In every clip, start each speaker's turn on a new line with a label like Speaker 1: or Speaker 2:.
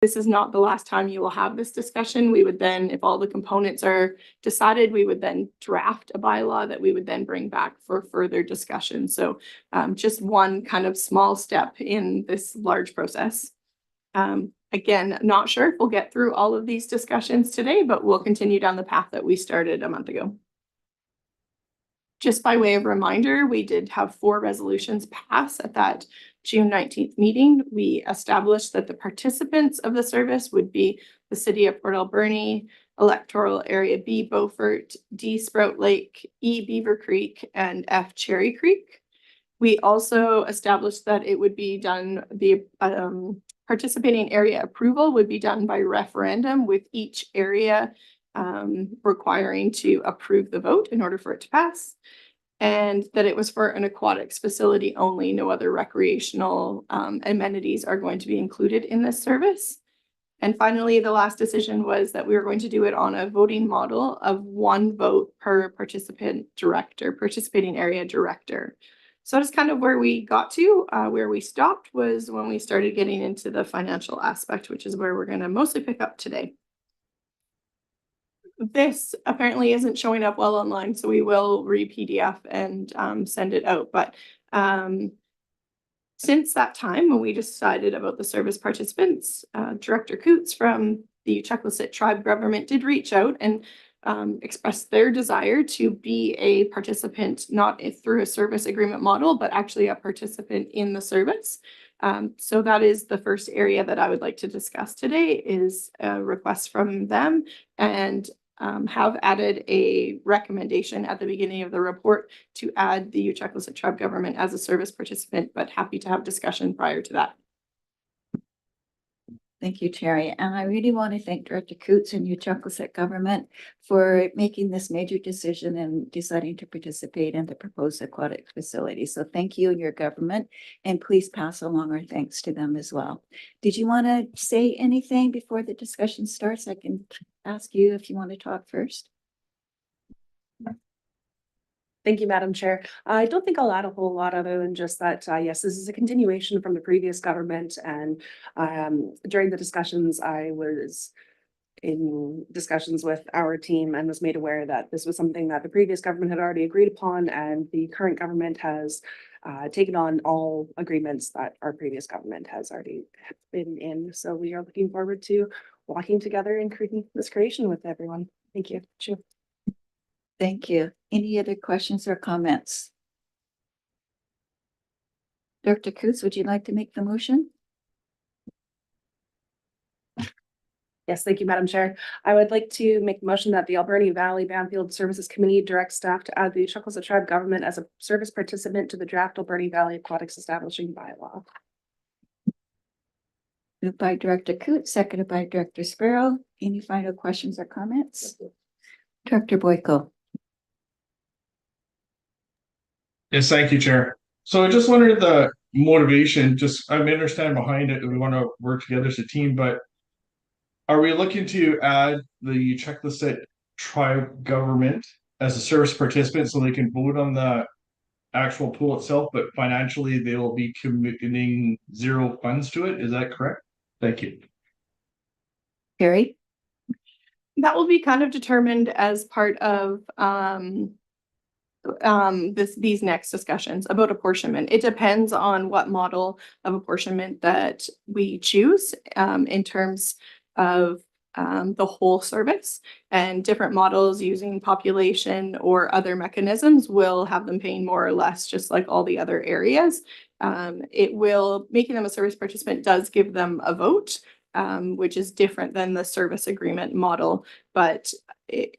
Speaker 1: This is not the last time you will have this discussion. We would then, if all the components are decided, we would then draft a bylaw that we would then bring back for further discussion. So just one kind of small step in this large process. Again, not sure if we'll get through all of these discussions today, but we'll continue down the path that we started a month ago. Just by way of reminder, we did have 4 resolutions pass at that June 19th meeting. We established that the participants of the service would be the City of Port Alberni, Electoral Area B, Beaufort, D, Sprout Lake, E, Beaver Creek, and F, Cherry Creek. We also established that it would be done, the participating area approval would be done by referendum, with each area requiring to approve the vote in order for it to pass, and that it was for an aquatics facility only. No other recreational amenities are going to be included in this service. And finally, the last decision was that we were going to do it on a voting model of 1 vote per participating area director. So that's kind of where we got to. Where we stopped was when we started getting into the financial aspect, which is where we're going to mostly pick up today. This apparently isn't showing up well online, so we will re-PDF and send it out. But since that time, when we decided about the service participants, Director Coots from the Chucklassit tribe government did reach out and express their desire to be a participant, not through a service agreement model, but actually a participant in the service. So that is the first area that I would like to discuss today, is a request from them, and have added a recommendation at the beginning of the report to add the Chucklassit tribe government as a service participant, but happy to have discussion prior to that.
Speaker 2: Thank you, Terry. And I really want to thank Director Coots and Chucklassit government for making this major decision and deciding to participate in the proposed aquatic facility. So thank you and your government, and please pass along our thanks to them as well. Did you want to say anything before the discussion starts? I can ask you if you want to talk first.
Speaker 3: Thank you, Madam Chair. I don't think I'll add a whole lot other than just that, yes, this is a continuation from the previous government. And during the discussions, I was in discussions with our team and was made aware that this was something that the previous government had already agreed upon, and the current government has taken on all agreements that our previous government has already been in. So we are looking forward to walking together and creating this creation with everyone. Thank you. Sure.
Speaker 2: Thank you. Any other questions or comments? Dr. Coots, would you like to make the motion?
Speaker 3: Yes, thank you, Madam Chair. I would like to make a motion that the Alberni Valley Bamfield Services Committee directs staff to add the Chucklassit tribe government as a service participant to the draft Alberni Valley Aquatics Establishing Bylaw.
Speaker 2: Moved by Director Coots, seconded by Director Sparrow. Any final questions or comments? Director Boyko.
Speaker 4: Yes, thank you, Chair. So I just wondered the motivation, I understand behind it, we want to work together as a team, but are we looking to add the Chucklassit tribe government as a service participant so they can vote on the actual pool itself, but financially they will be committing 0 funds to it? Is that correct? Thank you.
Speaker 2: Terry?
Speaker 1: That will be kind of determined as part of these next discussions about apportionment. It depends on what model of apportionment that we choose in terms of the whole service, and different models using population or other mechanisms will have them paying more or less, just like all the other areas. Making them a service participant does give them a vote, which is different than the service agreement model. But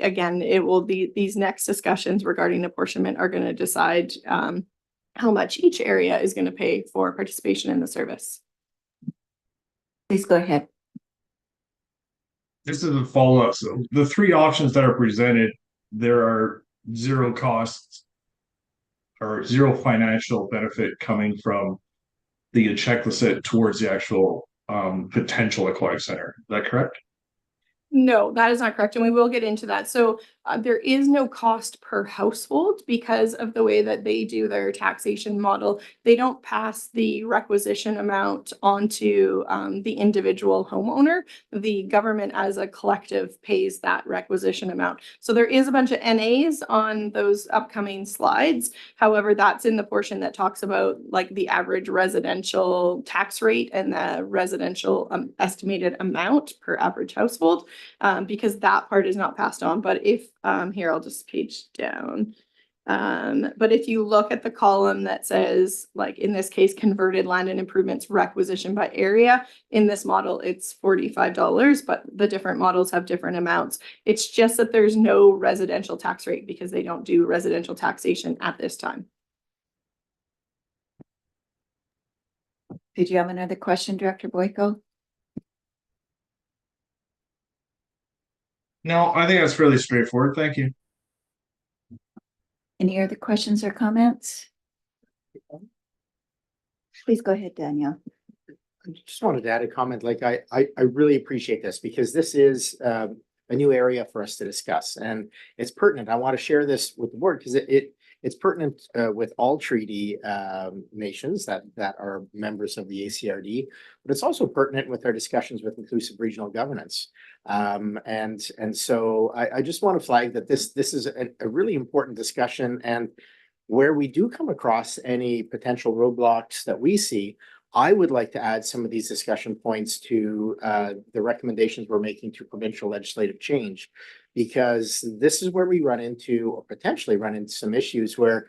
Speaker 1: again, it will be these next discussions regarding apportionment are going to decide how much each area is going to pay for participation in the service.
Speaker 2: Please go ahead.
Speaker 4: This is a follow-up. So the 3 options that are presented, there are 0 costs or 0 financial benefit coming from the Chucklassit towards the actual potential aquatic center. Is that correct?
Speaker 1: No, that is not correct, and we will get into that. So there is no cost per household because of the way that they do their taxation model. They don't pass the requisition amount onto the individual homeowner. The government as a collective pays that requisition amount. So there is a bunch of NAs on those upcoming slides. However, that's in the portion that talks about like the average residential tax rate and the residential estimated amount per average household. Because that part is not passed on. But if, here, I'll just page down. But if you look at the column that says, like in this case, converted land and improvements requisition by area, in this model, it's $45, but the different models have different amounts. It's just that there's no residential tax rate because they don't do residential taxation at this time.
Speaker 2: Did you have another question, Director Boyko?
Speaker 4: No, I think that's fairly straightforward. Thank you.
Speaker 2: Any other questions or comments? Please go ahead, Daniel.
Speaker 5: I just wanted to add a comment. Like I really appreciate this because this is a new area for us to discuss, and it's pertinent. I want to share this with the board because it's pertinent with all treaty nations that are members of the ACRD, but it's also pertinent with our discussions with inclusive regional governance. And so I just want to flag that this is a really important discussion, and where we do come across any potential roadblocks that we see, I would like to add some of these discussion points to the recommendations we're making to provincial legislative change, because this is where we run into, or potentially run into, some issues where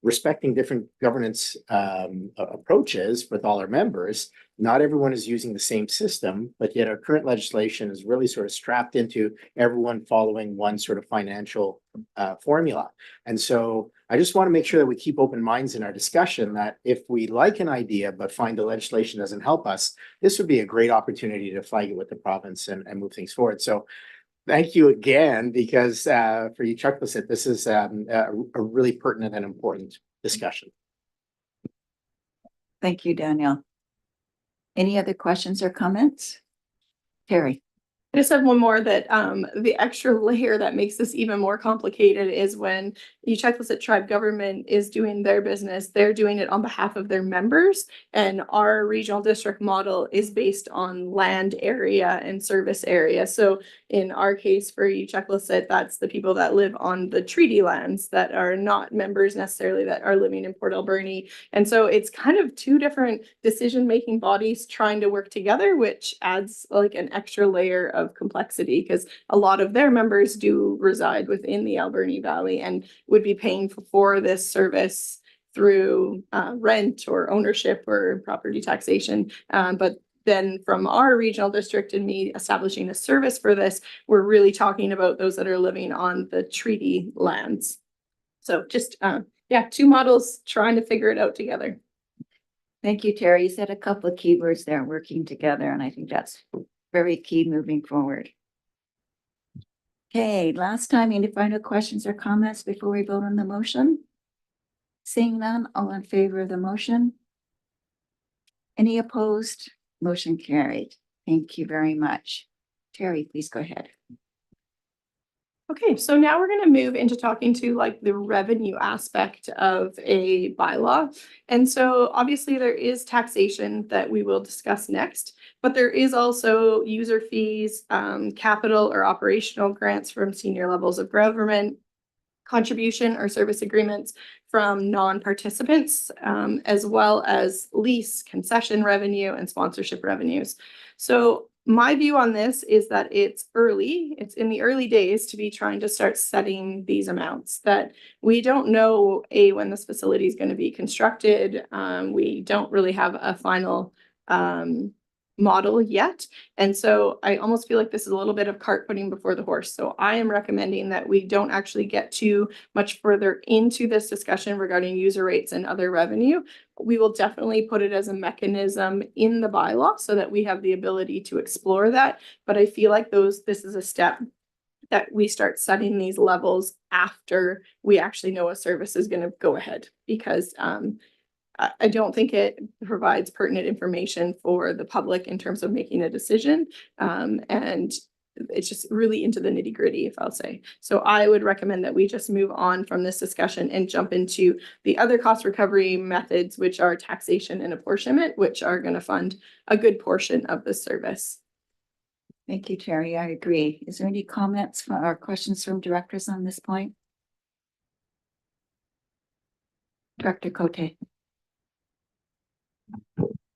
Speaker 5: respecting different governance approaches with all our members, not everyone is using the same system, but yet our current legislation is really sort of strapped into everyone following one sort of financial formula. And so I just want to make sure that we keep open minds in our discussion, that if we like an idea but find the legislation doesn't help us, this would be a great opportunity to flag it with the province and move things forward. So thank you again, because for you, Chuck, this is a really pertinent and important discussion.
Speaker 2: Thank you, Daniel. Any other questions or comments? Terry.
Speaker 1: I just have one more that the extra layer that makes this even more complicated is when you Uchuklesit tribe government is doing their business, they're doing it on behalf of their members, and our regional district model is based on land area and service area. So in our case for Uchuklesit, that's the people that live on the treaty lands that are not members necessarily that are living in Port Alberni. And so it's kind of two different decision-making bodies trying to work together, which adds like an extra layer of complexity, because a lot of their members do reside within the Alberni Valley and would be paying for this service through rent or ownership or property taxation. But then from our regional district and me establishing a service for this, we're really talking about those that are living on the treaty lands. So just, yeah, two models trying to figure it out together.
Speaker 2: Thank you, Terry. You said a couple of keywords there, working together, and I think that's very key moving forward. Okay, last time, any final questions or comments before we vote on the motion? Seeing none, all in favor of the motion? Any opposed? Motion carried. Thank you very much. Terry, please go ahead.
Speaker 1: Okay, so now we're going to move into talking to like the revenue aspect of a bylaw. And so obviously there is taxation that we will discuss next, but there is also user fees, capital or operational grants from senior levels of government, contribution or service agreements from non-participants, as well as lease, concession revenue, and sponsorship revenues. So my view on this is that it's early. It's in the early days to be trying to start setting these amounts, that we don't know when this facility is going to be constructed. We don't really have a final model yet. And so I almost feel like this is a little bit of cart putting before the horse. So I am recommending that we don't actually get too much further into this discussion regarding user rates and other revenue. We will definitely put it as a mechanism in the bylaw so that we have the ability to explore that. But I feel like this is a step that we start setting these levels after we actually know a service is going to go ahead, because I don't think it provides pertinent information for the public in terms of making a decision. And it's just really into the nitty gritty, if I'll say. So I would recommend that we just move on from this discussion and jump into the other cost recovery methods, which are taxation and apportionment, which are going to fund a good portion of the service.
Speaker 2: Thank you, Terry. I agree. Is there any comments or questions from directors on this point? Director Cote.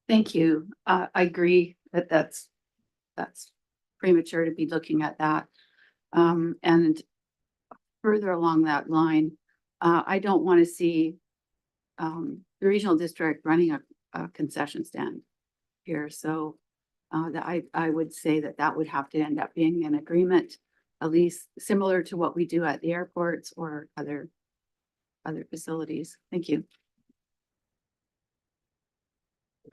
Speaker 6: Thank you. I agree that that's premature to be looking at that. And further along that line, I don't want to see the regional district running a concession stand here. So that I would say that would have to end up being an agreement, at least similar to what we do at the airports or other facilities. Thank you.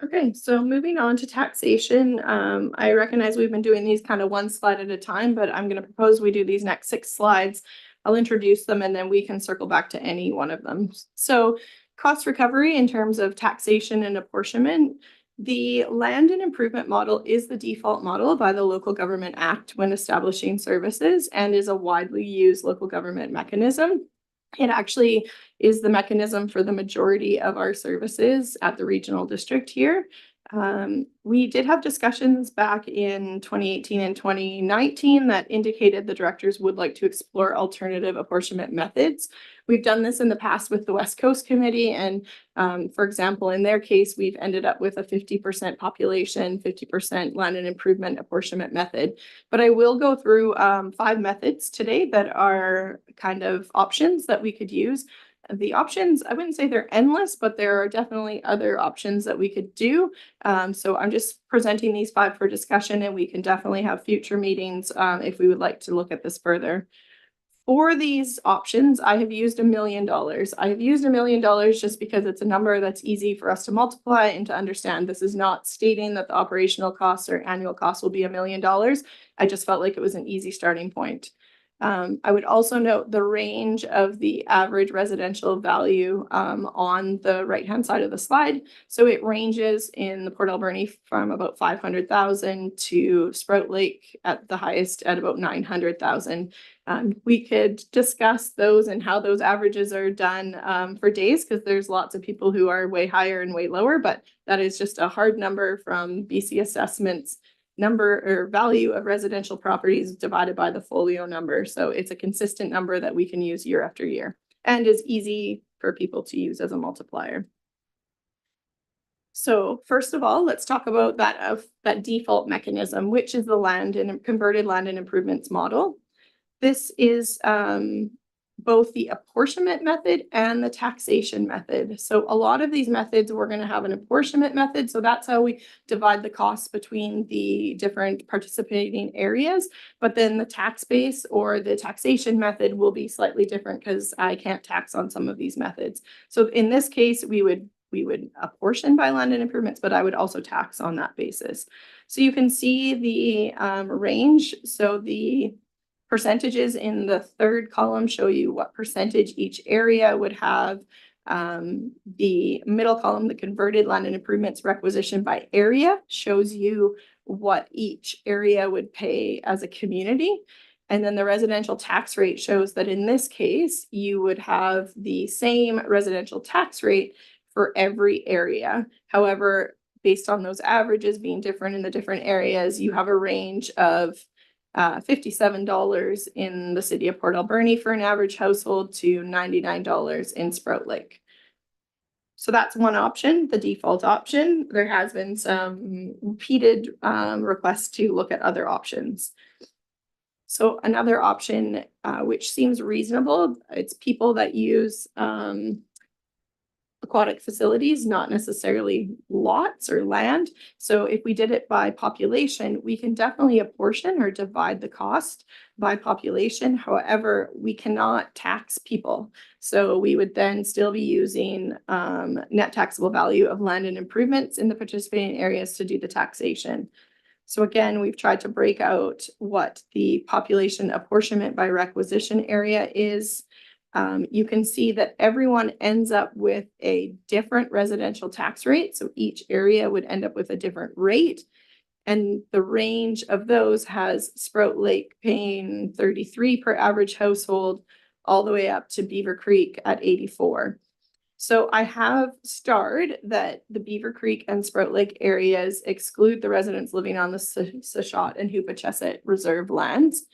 Speaker 1: Okay, so moving on to taxation, I recognize we've been doing these kind of one slide at a time, but I'm going to propose we do these next 6 slides. I'll introduce them and then we can circle back to any one of them. So cost recovery in terms of taxation and apportionment. The land and improvement model is the default model by the Local Government Act when establishing services and is a widely used local government mechanism. It actually is the mechanism for the majority of our services at the regional district here. We did have discussions back in 2018 and 2019 that indicated the directors would like to explore alternative apportionment methods. We've done this in the past with the West Coast Committee, and for example, in their case, we've ended up with a 50% population, 50% land and improvement apportionment method. But I will go through 5 methods today that are kind of options that we could use. The options, I wouldn't say they're endless, but there are definitely other options that we could do. So I'm just presenting these 5 for discussion, and we can definitely have future meetings if we would like to look at this further. For these options, I have used $1 million. I have used $1 million just because it's a number that's easy for us to multiply and to understand. This is not stating that the operational costs or annual costs will be $1 million. I just felt like it was an easy starting point. I would also note the range of the average residential value on the right-hand side of the slide. So it ranges in the Port Alberni from about 500,000 to Sprout Lake at the highest at about 900,000. We could discuss those and how those averages are done for days, because there's lots of people who are way higher and way lower, but that is just a hard number from BC Assessments number or value of residential properties divided by the folio number. So it's a consistent number that we can use year after year and is easy for people to use as a multiplier. So first of all, let's talk about that default mechanism, which is the land and converted land and improvements model. This is both the apportionment method and the taxation method. So a lot of these methods, we're going to have an apportionment method. So that's how we divide the costs between the different participating areas. But then the tax base or the taxation method will be slightly different because I can't tax on some of these methods. So in this case, we would apportion by land and improvements, but I would also tax on that basis. So you can see the range. So the percentages in the 3rd column show you what percentage each area would have. The middle column, the converted land and improvements requisition by area, shows you what each area would pay as a community. And then the residential tax rate shows that in this case, you would have the same residential tax rate for every area. However, based on those averages being different in the different areas, you have a range of $57 in the city of Port Alberni for an average household to $99 in Sprout Lake. So that's one option, the default option. There has been some repeated requests to look at other options. So another option, which seems reasonable, it's people that use aquatic facilities, not necessarily lots or land. So if we did it by population, we can definitely apportion or divide the cost by population. However, we cannot tax people. So we would then still be using net taxable value of land and improvements in the participating areas to do the taxation. So again, we've tried to break out what the population apportionment by requisition area is. you can see that everyone ends up with a different residential tax rate. So each area would end up with a different rate. And the range of those has Sprout Lake paying 33 per average household, all the way up to Beaver Creek at 84. So I have starred that the Beaver Creek and Sprout Lake areas exclude the residents living on the Sashot and Hoopachesset reserve lands.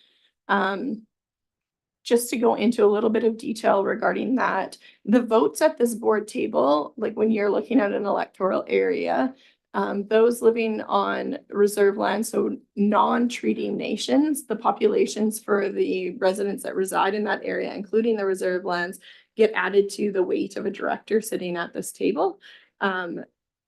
Speaker 1: Just to go into a little bit of detail regarding that, the votes at this board table, like when you're looking at an electoral area, those living on reserve land, so non-treaty nations, the populations for the residents that reside in that area, including the reserve lands, get added to the weight of a director sitting at this table.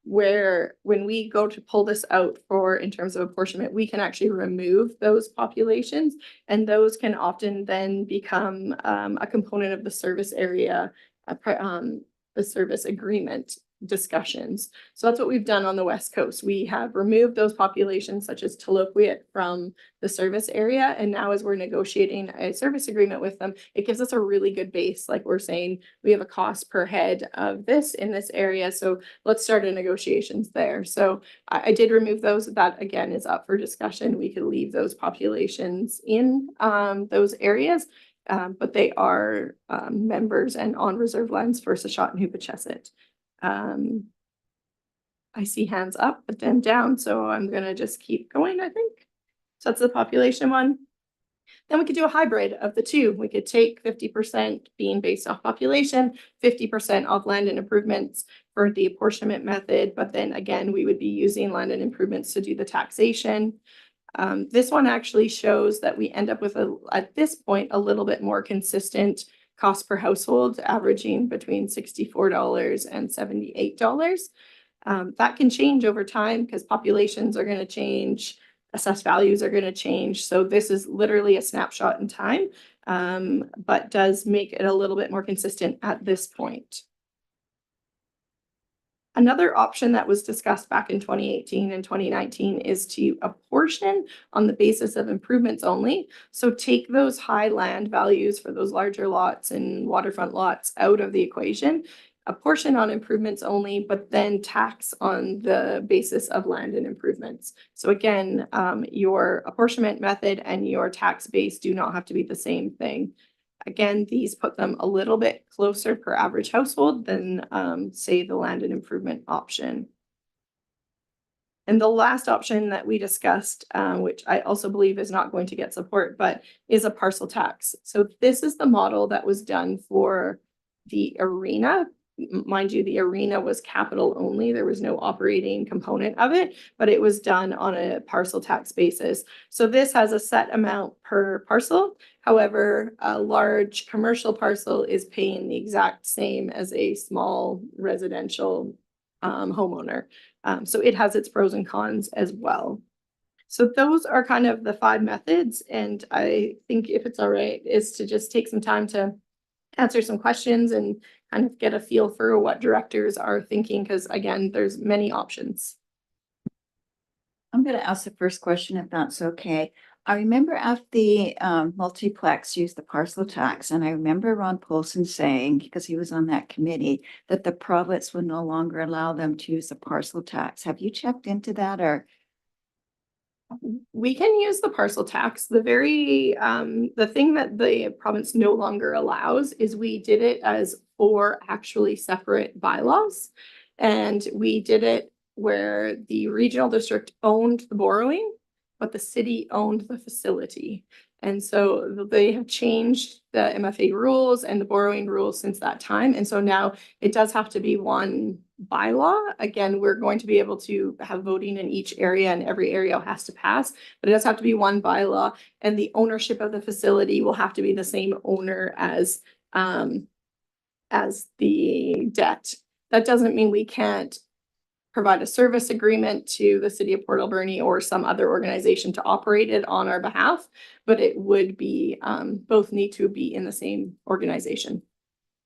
Speaker 1: Where when we go to pull this out for in terms of apportionment, we can actually remove those populations, and those can often then become a component of the service area, the service agreement discussions. So that's what we've done on the West Coast. We have removed those populations such as Taloquit from the service area. And now as we're negotiating a service agreement with them, it gives us a really good base. Like we're saying, we have a cost per head of this in this area. So let's start a negotiations there. So I did remove those. That again is up for discussion. We could leave those populations in those areas. But they are members and on reserve lands for Sashot and Hoopachesset. I see hands up, but then down, so I'm gonna just keep going, I think. So that's the population one. Then we could do a hybrid of the two. We could take 50% being based off population, 50% off land and improvements for the apportionment method, but then again, we would be using land and improvements to do the taxation. This one actually shows that we end up with at this point, a little bit more consistent cost per household, averaging between $64 and $78. That can change over time because populations are going to change, assessed values are going to change. So this is literally a snapshot in time, but does make it a little bit more consistent at this point. Another option that was discussed back in 2018 and 2019 is to apportion on the basis of improvements only. So take those high land values for those larger lots and waterfront lots out of the equation, apportion on improvements only, but then tax on the basis of land and improvements. So again, your apportionment method and your tax base do not have to be the same thing. Again, these put them a little bit closer per average household than, say, the land and improvement option. And the last option that we discussed, which I also believe is not going to get support, but is a parcel tax. So this is the model that was done for the arena. Mind you, the arena was capital only. There was no operating component of it, but it was done on a parcel tax basis. So this has a set amount per parcel. However, a large commercial parcel is paying the exact same as a small residential homeowner. So it has its pros and cons as well. So those are kind of the 5 methods. And I think if it's all right, is to just take some time to answer some questions and kind of get a feel for what directors are thinking, because again, there's many options.
Speaker 2: I'm going to ask the first question if that's okay. I remember after the multiplex used the parcel tax, and I remember Ron Polson saying, because he was on that committee, that the province would no longer allow them to use the parcel tax. Have you checked into that, or?
Speaker 1: We can use the parcel tax. The thing that the province no longer allows is we did it as 4 actually separate bylaws. And we did it where the regional district owned the borrowing, but the city owned the facility. And so they have changed the MFA rules and the borrowing rules since that time. And so now it does have to be one bylaw. Again, we're going to be able to have voting in each area, and every area has to pass, but it does have to be one bylaw, and the ownership of the facility will have to be the same owner as the debt. That doesn't mean we can't provide a service agreement to the city of Port Alberni or some other organization to operate it on our behalf, but it would be, both need to be in the same organization.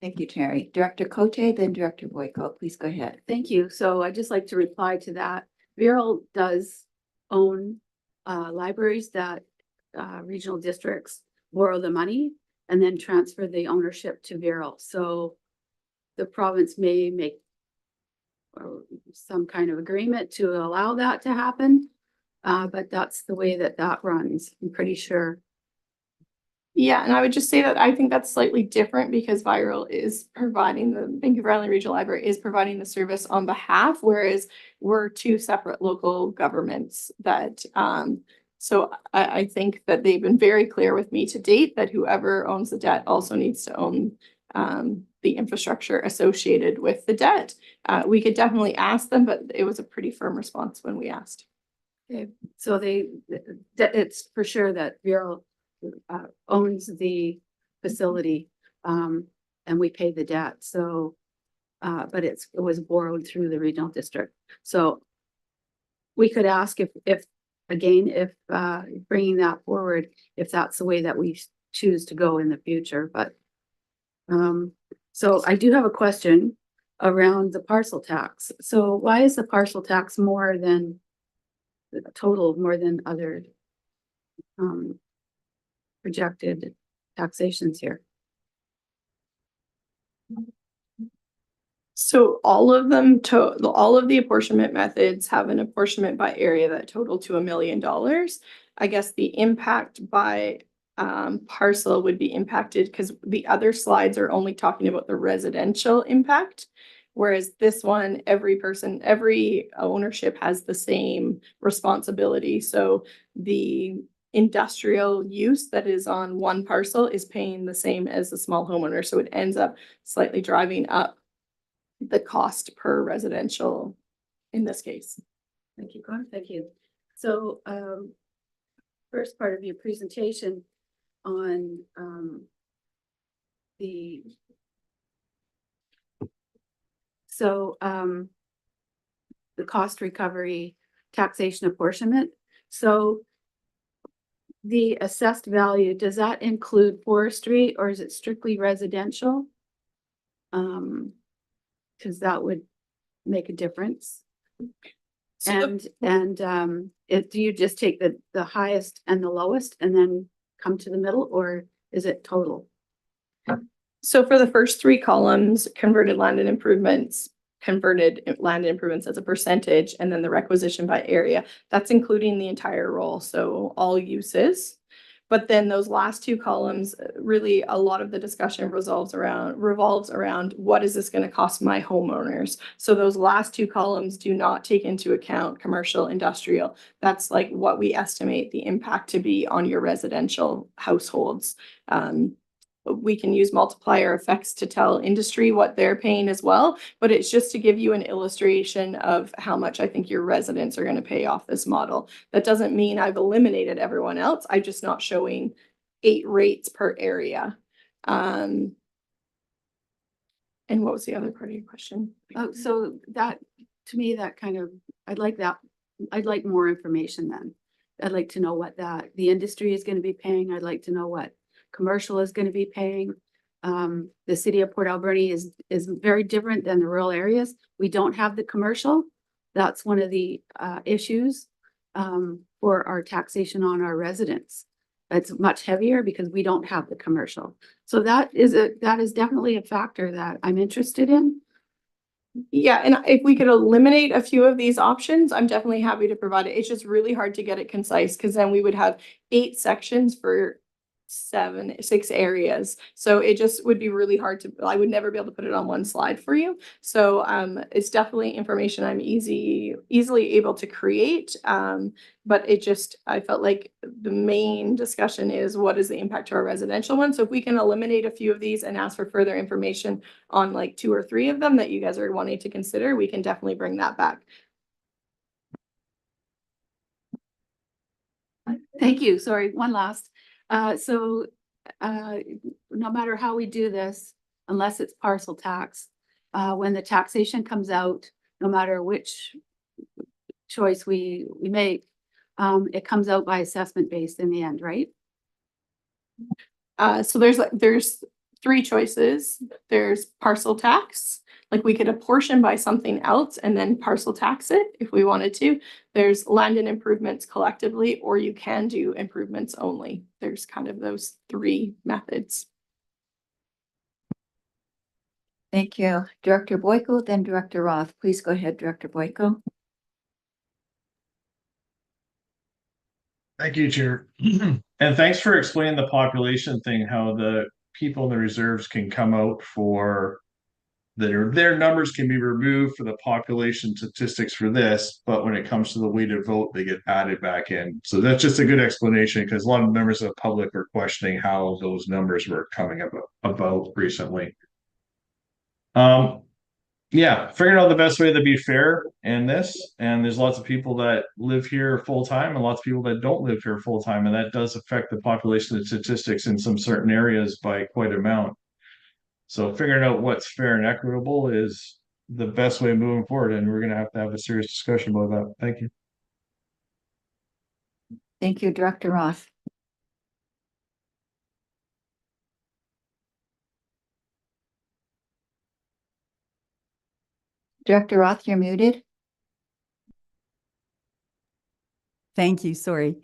Speaker 2: Thank you, Terry. Director Cote, then Director Boyko, please go ahead.
Speaker 6: Thank you. So I'd just like to reply to that. Viral does own libraries that regional districts borrow the money. and then transfer the ownership to Viral. So the province may make some kind of agreement to allow that to happen. But that's the way that that runs, I'm pretty sure.
Speaker 1: Yeah, and I would just say that I think that's slightly different because Viral is providing the Vancouver Island Regional Library is providing the service on behalf, whereas we're two separate local governments that, so I think that they've been very clear with me to date that whoever owns the debt also needs to own the infrastructure associated with the debt. We could definitely ask them, but it was a pretty firm response when we asked.
Speaker 6: Okay, so it's for sure that Viral owns the facility, and we pay the debt, so, but it was borrowed through the regional district. So we could ask if bringing that forward, if that's the way that we choose to go in the future, but so I do have a question around the parcel tax. So why is the parcel tax more than the total, more than other projected taxations here?
Speaker 1: So all of them, all of the apportionment methods have an apportionment by area that total to $1 million. I guess the impact by parcel would be impacted because the other slides are only talking about the residential impact. Whereas this one, every ownership has the same responsibility. So the industrial use that is on one parcel is paying the same as the small homeowner. So it ends up slightly driving up the cost per residential in this case.
Speaker 6: Thank you, Gordon. Thank you. So first part of your presentation on the cost recovery taxation apportionment. So the assessed value, does that include forestry or is it strictly residential? Because that would make a difference.
Speaker 1: So
Speaker 6: Do you just take the highest and the lowest and then come to the middle, or is it total?
Speaker 1: So for the first three columns, converted land and improvements as a percentage, and then the requisition by area, that's including the entire roll, so all uses. But then those last two columns, really a lot of the discussion revolves around what is this going to cost my homeowners? So those last two columns do not take into account commercial, industrial. That's like what we estimate the impact to be on your residential households. We can use multiplier effects to tell industry what they're paying as well, but it's just to give you an illustration of how much I think your residents are going to pay off this model. That doesn't mean I've eliminated everyone else. I'm just not showing 8 rates per area. And what was the other part of your question?
Speaker 6: Oh, so that, to me, that kind of, I'd like more information then. I'd like to know what the industry is going to be paying. I'd like to know what commercial is going to be paying. The city of Port Alberni is very different than the rural areas. We don't have the commercial. That's one of the issues for our taxation on our residents. It's much heavier because we don't have the commercial. So that is definitely a factor that I'm interested in.
Speaker 1: Yeah, and if we could eliminate a few of these options, I'm definitely happy to provide it. It's just really hard to get it concise because then we would have 8 sections for 6 areas. So it just would be really hard I would never be able to put it on one slide for you. So it's definitely information I'm easily able to create. But I felt like the main discussion is what is the impact to our residential one. So if we can eliminate a few of these and ask for further information on like 2 or 3 of them that you guys are wanting to consider, we can definitely bring that back.
Speaker 6: Thank you. Sorry, one last. No matter how we do this, unless it's parcel tax, when the taxation comes out, no matter which choice we make, it comes out by assessment based in the end, right?
Speaker 1: So there's 3 choices. There's parcel tax. Like we could apportion by something else and then parcel tax it if we wanted to. There's land and improvements collectively, or you can do improvements only. There's kind of those 3 methods.
Speaker 2: Thank you. Director Boyko, then Director Roth. Please go ahead, Director Boyko.
Speaker 4: Thank you, Chair. And thanks for explaining the population thing, how the people in the reserves can come out for their numbers can be removed for the population statistics for this, but when it comes to the weighted vote, they get added back in. So that's just a good explanation because a lot of members of the public are questioning how those numbers were coming about recently. Yeah, figuring out the best way to be fair in this, and there's lots of people that live here full time and lots of people that don't live here full time, and that does affect the population statistics in some certain areas by quite an amount. So figuring out what's fair and equitable is the best way moving forward, and we're gonna have to have a serious discussion about that. Thank you.
Speaker 2: Thank you, Director Roth. Director Roth, you're muted.
Speaker 7: Thank you. Sorry.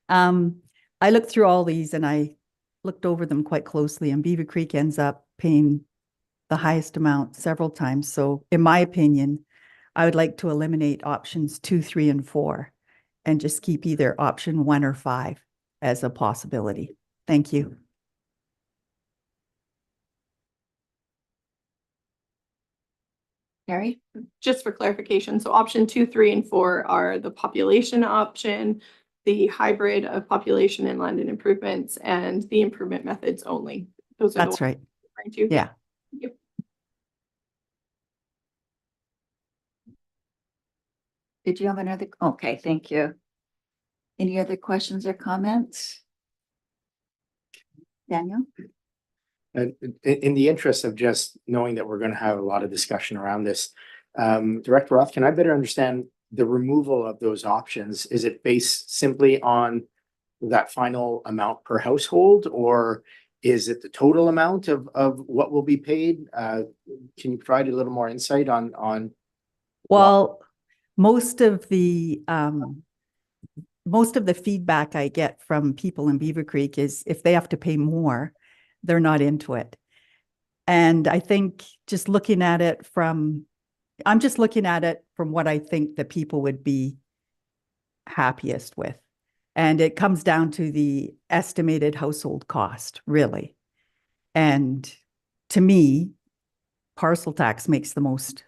Speaker 7: I looked through all these and I looked over them quite closely, and Beaver Creek ends up paying the highest amount several times. So in my opinion, I would like to eliminate options 2, 3, and 4 and just keep either option 1 or 5 as a possibility. Thank you.
Speaker 2: Carrie?
Speaker 1: Just for clarification, so option 2, 3, and 4 are the population option, the hybrid of population and land and improvements, and the improvement methods only. Those are the
Speaker 7: That's
Speaker 1: ones
Speaker 7: right.
Speaker 1: I'm referring to.
Speaker 7: Yeah.
Speaker 1: Thank you.
Speaker 2: Did you have another? Okay, thank you. Any other questions or comments? Daniel?
Speaker 5: And in the interest of just knowing that we're going to have a lot of discussion around this, Director Roth, can I better understand the removal of those options? Is it based simply on that final amount per household, or is it the total amount of what will be paid? Can you provide a little more insight on?
Speaker 7: Well, most of the feedback I get from people in Beaver Creek is if they have to pay more, they're not into it. And I think just looking at it from, I'm just looking at it from what I think the people would be happiest with. And it comes down to the estimated household cost, really. And to me, parcel tax makes the most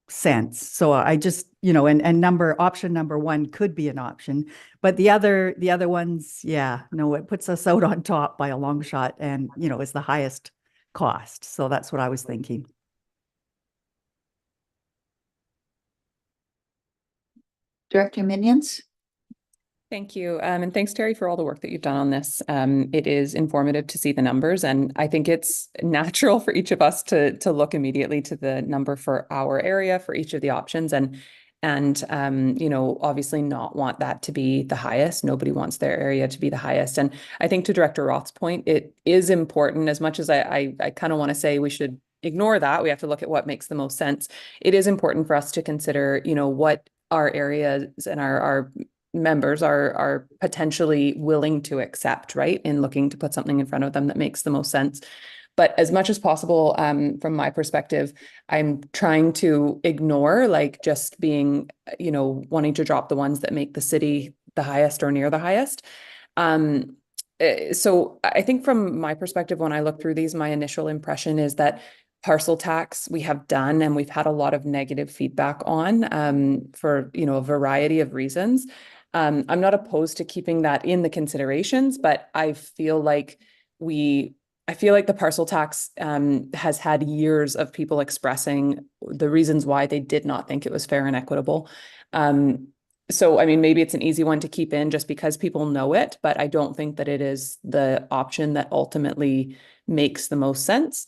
Speaker 7: sense. So I just, and option number 1 could be an option, but the other ones, yeah, no, it puts us out on top by a long shot and, is the highest cost. So that's what I was thinking.
Speaker 2: Director Minions?
Speaker 8: Thank you. And thanks, Terry, for all the work that you've done on this. It is informative to see the numbers, and I think it's natural for each of us to look immediately to the number for our area for each of the options and obviously not want that to be the highest. Nobody wants their area to be the highest. And I think to Director Roth's point, it is important, as much as I kind of want to say we should ignore that. We have to look at what makes the most sense. It is important for us to consider, what our areas and our members are potentially willing to accept, right? In looking to put something in front of them that makes the most sense. But as much as possible, from my perspective, I'm trying to ignore just being, wanting to drop the ones that make the city the highest or near the highest. So I think from my perspective, when I look through these, my initial impression is that parcel tax we have done and we've had a lot of negative feedback on for, a variety of reasons. I'm not opposed to keeping that in the considerations, but I feel like the parcel tax has had years of people expressing the reasons why they did not think it was fair and equitable. So, I mean, maybe it's an easy one to keep in just because people know it, but I don't think that it is the option that ultimately makes the most sense.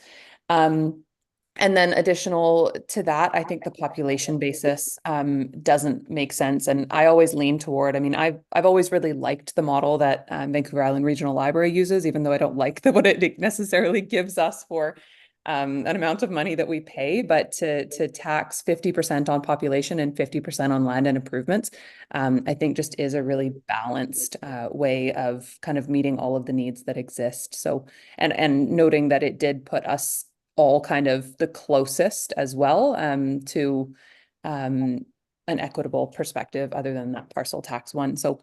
Speaker 8: And then additional to that, I think the population basis doesn't make sense. And I always lean toward, I've always really liked the model that Vancouver Island Regional Library uses, even though I don't like what it necessarily gives us for an amount of money that we pay, but to tax 50% on population and 50% on land and improvements, I think just is a really balanced way of kind of meeting all of the needs that exist. So, and noting that it did put us all kind of the closest as well, to an equitable perspective other than that parcel tax one. So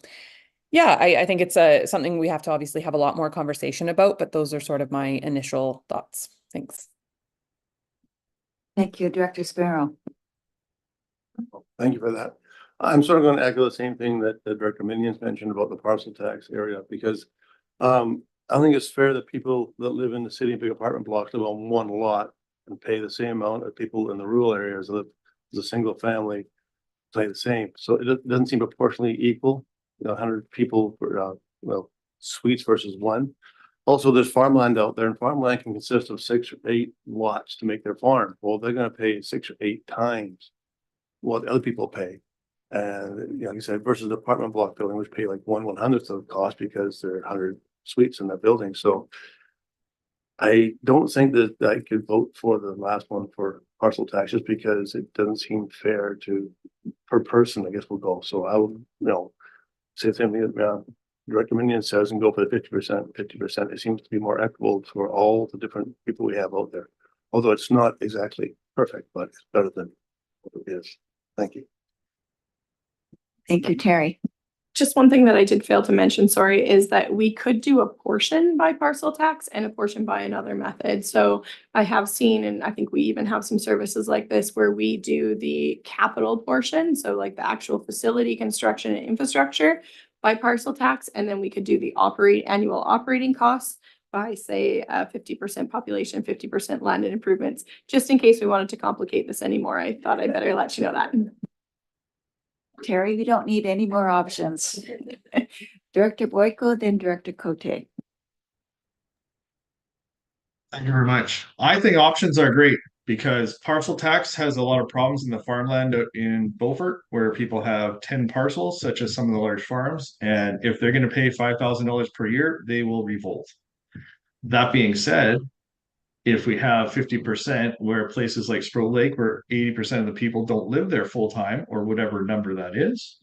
Speaker 8: yeah, I think it's something we have to obviously have a lot more conversation about, but those are sort of my initial thoughts. Thanks.
Speaker 2: Thank you, Director Sparrow.
Speaker 9: Thank you for that. I'm sort of going to echo the same thing that Director Minions mentioned about the parcel tax area, because I think it's fair that people that live in the city in big apartment blocks live on one lot and pay the same amount as people in the rural areas that live as a single family pay the same. So it doesn't seem proportionally equal, 100 people for, suites versus one. Also, there's farmland out there, and farmland can consist of 6 or 8 lots to make their farm. Well, they're going to pay 6 or 8 times what the other people pay. And like you said, versus the apartment block building, which pay like 1/100th of the cost because there are 100 suites in that building. So I don't think that I could vote for the last one for parcel taxes, because it doesn't seem fair to per person, I guess we'll go. So I would, say the same thing that Director Minion says, and go for the 50%, 50%. It seems to be more equitable for all the different people we have out there. Although it's not exactly perfect, but it's better than what it is. Thank you.
Speaker 2: Thank you, Terry.
Speaker 1: Just one thing that I did fail to mention, sorry, is that we could do a portion by parcel tax and a portion by another method. So I have seen, and I think we even have some services like this where we do the capital portion. So like the actual facility construction and infrastructure by parcel tax. And then we could do the annual operating costs by, say, 50% population, 50% land and improvements. Just in case we wanted to complicate this anymore, I thought I'd better let you know that.
Speaker 2: Terry, we don't need any more options. Director Boyko, then Director Cote.
Speaker 4: Thank you very much. I think options are great, because parcel tax has a lot of problems in the farmland out in Beaufort, where people have 10 parcels, such as some of the large farms. And if they're going to pay $5,000 per year, they will revolt. That being said, if we have 50%, where places like Sproul Lake, where 80% of the people don't live there full time, or whatever number that is,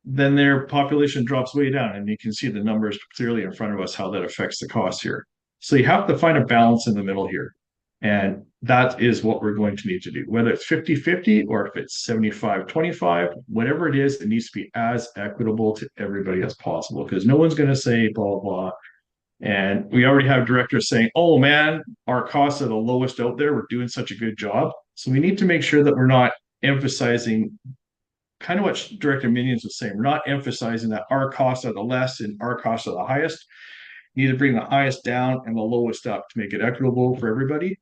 Speaker 4: then their population drops way down. And you can see the numbers clearly in front of us, how that affects the cost here. So you have to find a balance in the middle here. And that is what we're going to need to do. Whether it's 50-50 or if it's 75-25, whatever it is, it needs to be as equitable to everybody as possible, because no one's going to say blah, blah. And we already have directors saying, oh man, our costs are the lowest out there. We're doing such a good job. So we need to make sure that we're not emphasizing kind of what Director Minions was saying. We're not emphasizing that our costs are the less and our costs are the highest. You need to bring the highest down and the lowest up to make it equitable for everybody,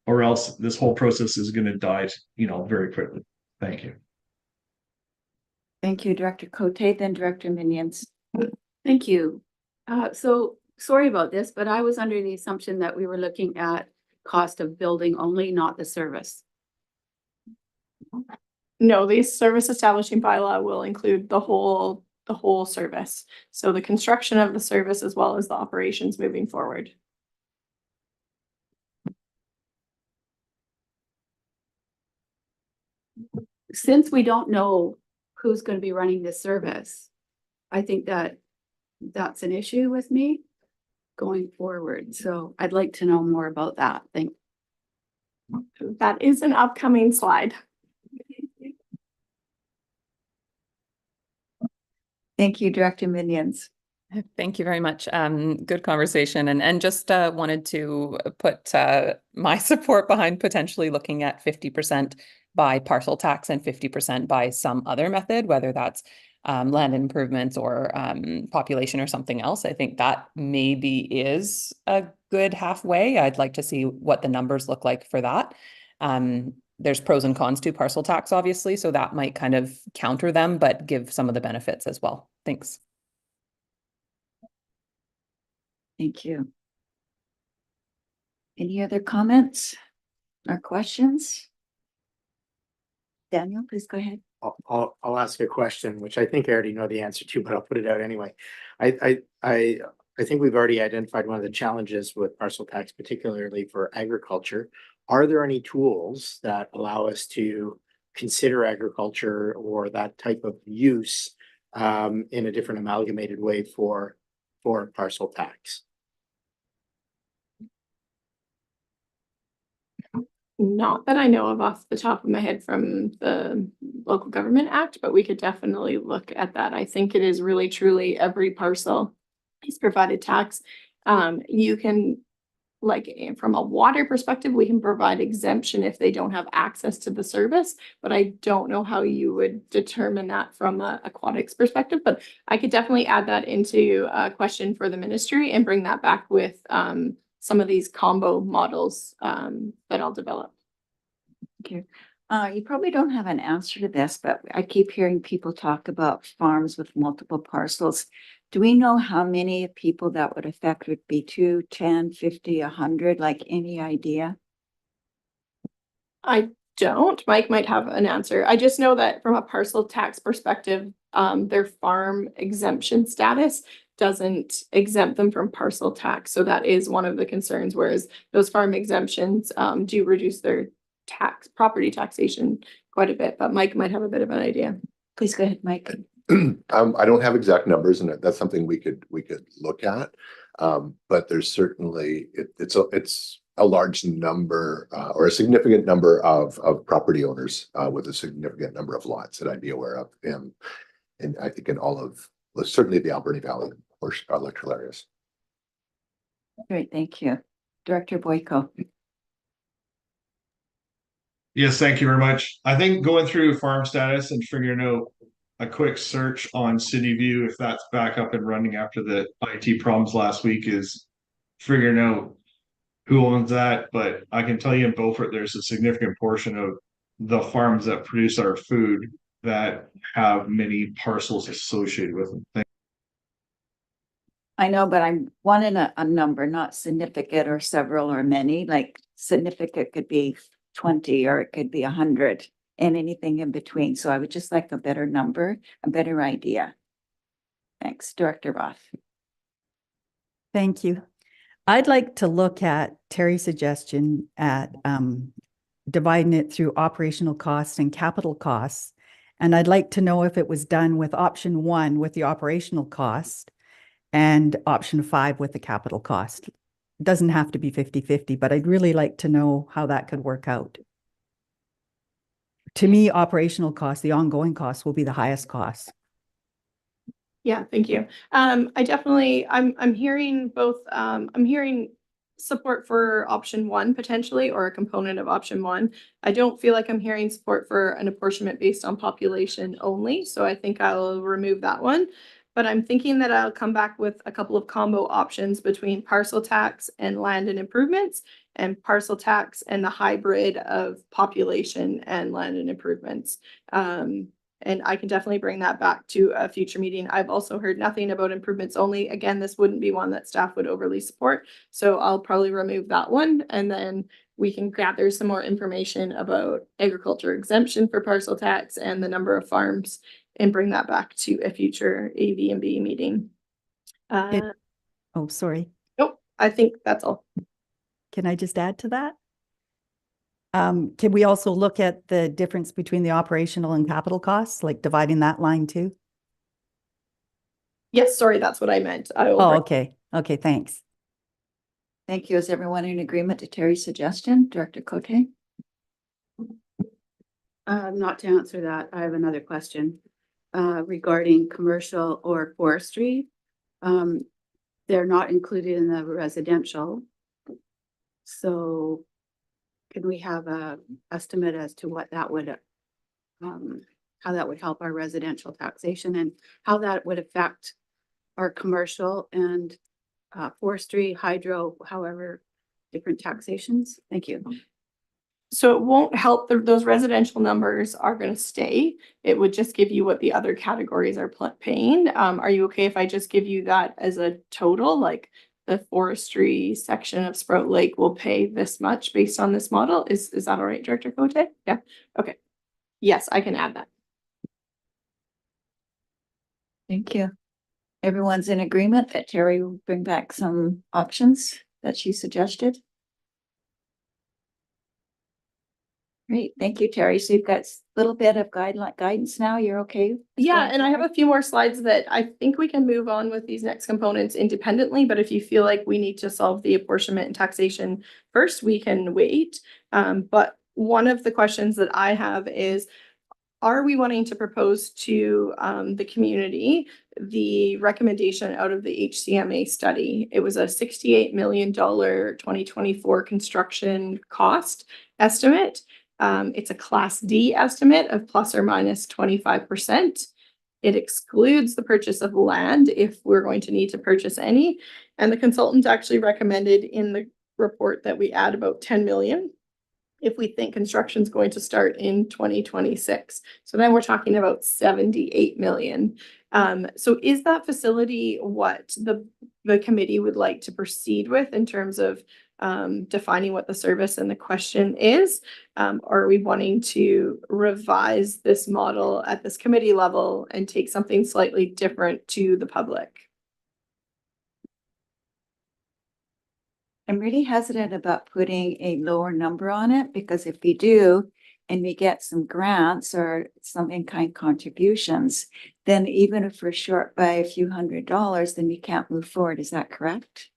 Speaker 4: or else this whole process is going to die, very quickly. Thank you.
Speaker 2: Thank you, Director Cote, then Director Minions.
Speaker 6: Thank you. So sorry about this, but I was under the assumption that we were looking at cost of building only, not the service.
Speaker 1: No, the service establishing bylaw will include the whole service. So the construction of the service as well as the operations moving forward.
Speaker 6: Since we don't know who's going to be running this service, I think that that's an issue with me going forward. So I'd like to know more about that.
Speaker 1: That is an upcoming slide.
Speaker 2: Thank you, Director Minions.
Speaker 8: Thank you very much. Good conversation, and just wanted to put my support behind potentially looking at 50% by parcel tax and 50% by some other method, whether that's land improvements or population or something else. I think that maybe is a good halfway. I'd like to see what the numbers look like for that. There's pros and cons to parcel tax, obviously, so that might kind of counter them, but give some of the benefits as well. Thanks.
Speaker 2: Thank you. Any other comments or questions? Daniel, please go ahead.
Speaker 5: I'll ask a question, which I think I already know the answer to, but I'll put it out anyway. I think we've already identified one of the challenges with parcel tax, particularly for agriculture. Are there any tools that allow us to consider agriculture or that type of use in a different amalgamated way for parcel tax?
Speaker 1: Not that I know of off the top of my head from the Local Government Act, but we could definitely look at that. I think it is really truly every parcel is provided tax. You can, like, from a water perspective, we can provide exemption if they don't have access to the service, but I don't know how you would determine that from a aquatics perspective, but I could definitely add that into a question for the ministry and bring that back with some of these combo models that I'll develop.
Speaker 2: Thank you. You probably don't have an answer to this, but I keep hearing people talk about farms with multiple parcels. Do we know how many people that would affect? Would be 2, 10, 50, 100, like any idea?
Speaker 1: I don't. Mike might have an answer. I just know that from a parcel tax perspective, their farm exemption status doesn't exempt them from parcel tax. So that is one of the concerns, whereas those farm exemptions do reduce their property taxation quite a bit, but Mike might have a bit of an idea.
Speaker 2: Please go ahead, Mike.
Speaker 10: I don't have exact numbers, and that's something we could look at. But there's certainly it's a large number or a significant number of property owners with a significant number of lots that I'd be aware of, and I think in all of certainly the Alberni Valley or electoral areas.
Speaker 2: Great, thank you. Director Boyko.
Speaker 4: Yes, thank you very much. I think going through farm status and figuring out a quick search on City View, if that's back up and running after the IT problems last week, is figuring out who owns that. But I can tell you in Beaufort, there's a significant portion of the farms that produce our food that have many parcels associated with them.
Speaker 2: I know, but I'm wanting a number, not significant or several or many. Like significant could be 20 or it could be 100 and anything in between. So I would just like a better number, a better idea. Thanks, Director Roth.
Speaker 7: Thank you. I'd like to look at Terry's suggestion at dividing it through operational costs and capital costs. And I'd like to know if it was done with option 1 with the operational cost and option 5 with the capital cost. It doesn't have to be 50-50, but I'd really like to know how that could work out. To me, operational costs, the ongoing costs will be the highest costs.
Speaker 1: Yeah, thank you. I'm hearing both, I'm hearing support for option 1 potentially, or a component of option 1. I don't feel like I'm hearing support for an apportionment based on population only, so I think I'll remove that one. But I'm thinking that I'll come back with a couple of combo options between parcel tax and land and improvements, and parcel tax and the hybrid of population and land and improvements. And I can definitely bring that back to a future meeting. I've also heard nothing about improvements only. Again, this wouldn't be one that staff would overly support. So I'll probably remove that one. And then we can gather some more information about agriculture exemption for parcel tax and the number of farms and bring that back to a future AV&B meeting.
Speaker 7: Oh, sorry.
Speaker 1: Nope, I think that's all.
Speaker 7: Can I just add to that? Can we also look at the difference between the operational and capital costs, like dividing that line too?
Speaker 1: Yes, sorry, that's what I meant.
Speaker 7: Oh, okay. Okay, thanks.
Speaker 2: Thank you. Is everyone in agreement to Terry's suggestion? Director Cote?
Speaker 6: Not to answer that, I have another question regarding commercial or forestry. They're not included in the residential. So can we have a estimate as to what that would, how that would help our residential taxation and how that would affect our commercial and forestry, hydro, however, different taxations? Thank you.
Speaker 1: So it won't help, those residential numbers are going to stay. It would just give you what the other categories are paying. Are you okay if I just give you that as a total, like the forestry section of Sprout Lake will pay this much based on this model? Is that all right, Director Cote? Yeah, okay. Yes, I can add that.
Speaker 2: Thank you. Everyone's in agreement that Terry will bring back some options that she suggested? Great, thank you, Terry. So you've got a little bit of guidance now. You're okay?
Speaker 1: Yeah, and I have a few more slides that I think we can move on with these next components independently, but if you feel like we need to solve the apportionment and taxation first, we can wait. But one of the questions that I have is, are we wanting to propose to the community the recommendation out of the HCMA study? It was a $68 million 2024 construction cost estimate. It's a Class D estimate of plus or minus 25%. It excludes the purchase of land if we're going to need to purchase any. And the consultant actually recommended in the report that we add about 10 million if we think construction is going to start in 2026. So then we're talking about 78 million. So is that facility what the committee would like to proceed with in terms of defining what the service and the question is? Or are we wanting to revise this model at this committee level and take something slightly different to the public?
Speaker 2: I'm really hesitant about putting a lower number on it, because if we do, and we get some grants or some in-kind contributions, then even if we're short by a few $100s, then we can't move forward. Is that correct?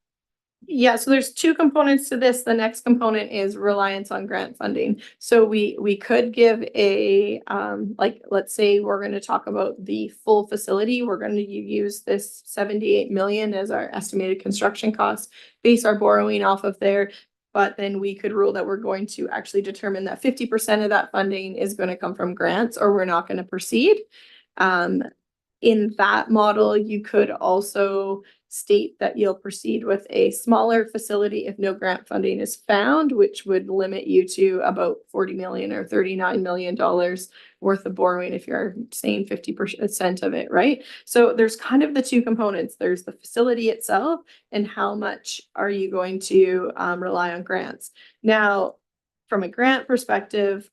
Speaker 1: Yeah, so there's two components to this. The next component is reliance on grant funding. So we could give a like, let's say we're going to talk about the full facility. We're going to use this 78 million as our estimated construction cost, base our borrowing off of there. But then we could rule that we're going to actually determine that 50% of that funding is going to come from grants, or we're not going to proceed. In that model, you could also state that you'll proceed with a smaller facility if no grant funding is found, which would limit you to about 40 million or $39 million worth of borrowing if you're saying 50% of it, right? So there's kind of the two components. There's the facility itself and how much are you going to rely on grants. Now, from a grant perspective,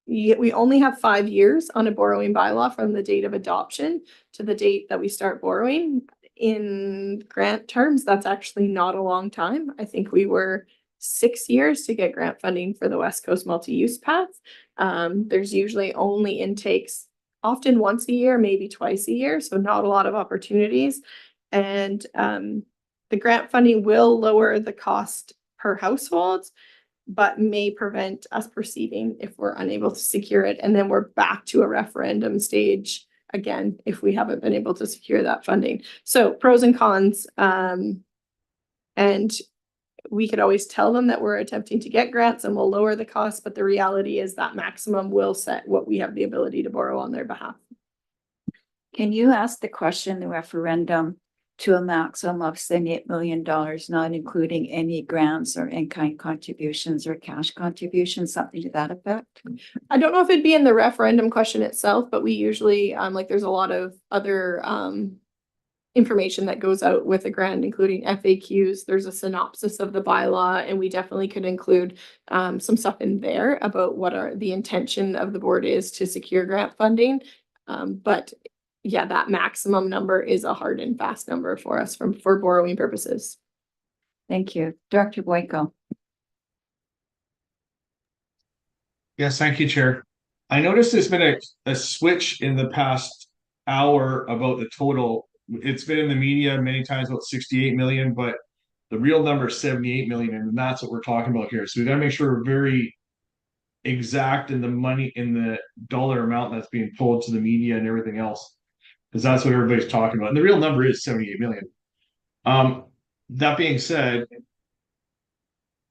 Speaker 1: we only have 5 years on a borrowing bylaw from the date of adoption to the date that we start borrowing. In grant terms, that's actually not a long time. I think we were 6 years to get grant funding for the West Coast multi-use path. There's usually only intakes often once a year, maybe twice a year, so not a lot of opportunities. And the grant funding will lower the cost per household, but may prevent us proceeding if we're unable to secure it. And then we're back to a referendum stage again, if we haven't been able to secure that funding. So pros and cons. And we could always tell them that we're attempting to get grants and we'll lower the cost, but the reality is that maximum will set what we have the ability to borrow on their behalf.
Speaker 2: Can you ask the question, the referendum, to a maximum of $78 million, not including any grants or in-kind contributions or cash contributions, something to that effect?
Speaker 1: I don't know if it'd be in the referendum question itself, but we usually, like there's a lot of other information that goes out with a grant, including FAQs. There's a synopsis of the bylaw, and we definitely could include some stuff in there about what the intention of the board is to secure grant funding. But yeah, that maximum number is a hard and fast number for us for borrowing purposes.
Speaker 2: Thank you. Dr. Boyko.
Speaker 4: Yes, thank you, Chair. I noticed there's been a switch in the past hour about the total. It's been in the media many times about 68 million, but the real number is 78 million, and that's what we're talking about here. So we got to make sure we're very exact in the money, in the dollar amount that's being told to the media and everything else, because that's what everybody's talking about. And the real number is 78 million. That being said,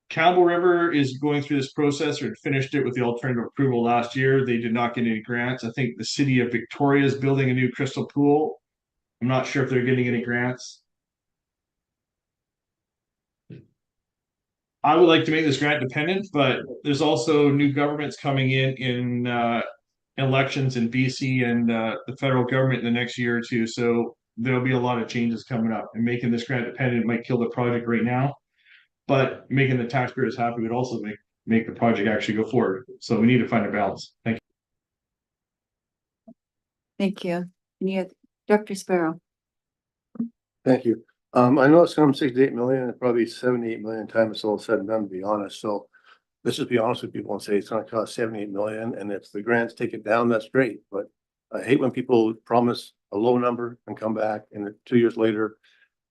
Speaker 4: Campbell River is going through this process, or finished it with the alternative approval last year. They did not get any grants. I think the city of Victoria is building a new crystal pool. I'm not sure if they're getting any grants. I would like to make this grant dependent, but there's also new governments coming in elections in BC and the federal government in the next year or two. So there'll be a lot of changes coming up, and making this grant dependent might kill the project right now, but making the taxpayers happy would also make the project actually go forward. So we need to find a balance. Thank you.
Speaker 2: Thank you. And you, Dr. Sparrow.
Speaker 9: Thank you. I know it's come 68 million and probably 78 million times it's all said and done, to be honest. So let's just be honest with people and say it's gonna cost 78 million, and if the grants take it down, that's great, but I hate when people promise a low number and come back and then 2 years later,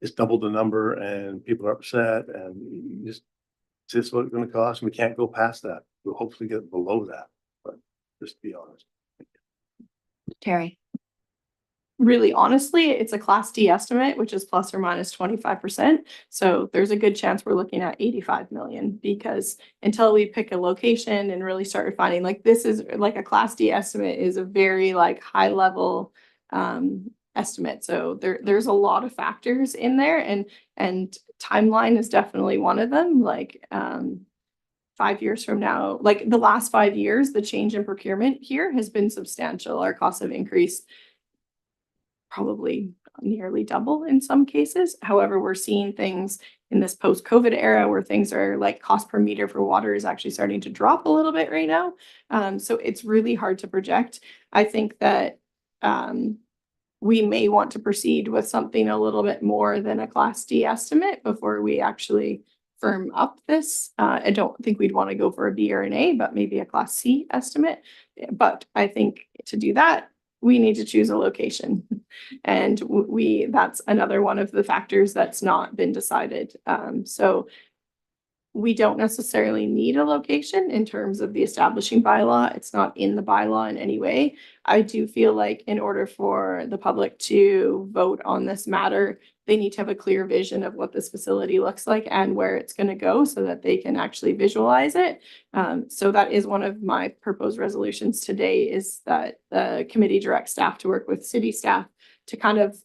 Speaker 9: it's double the number and people are upset and you just, is this what it's gonna cost? We can't go past that. We'll hopefully get below that, but just to be honest.
Speaker 2: Terry.
Speaker 1: Really, honestly, it's a Class D estimate, which is plus or minus 25%. So there's a good chance we're looking at 85 million, because until we pick a location and really start refining, like this is like a Class D estimate is a very like high level estimate. So there's a lot of factors in there, and timeline is definitely one of them. Like 5 years from now, like the last 5 years, the change in procurement here has been substantial. Our costs have increased probably nearly double in some cases. However, we're seeing things in this post-COVID era where things are like cost per meter for water is actually starting to drop a little bit right now. So it's really hard to project. I think that we may want to proceed with something a little bit more than a Class D estimate before we actually firm up this. I don't think we'd want to go for a B or an A, but maybe a Class C estimate. But I think to do that, we need to choose a location. And that's another one of the factors that's not been decided. So we don't necessarily need a location in terms of the establishing bylaw. It's not in the bylaw in any way. I do feel like in order for the public to vote on this matter, they need to have a clear vision of what this facility looks like and where it's going to go so that they can actually visualize it. So that is one of my proposed resolutions today, is that the committee directs staff to work with city staff to kind of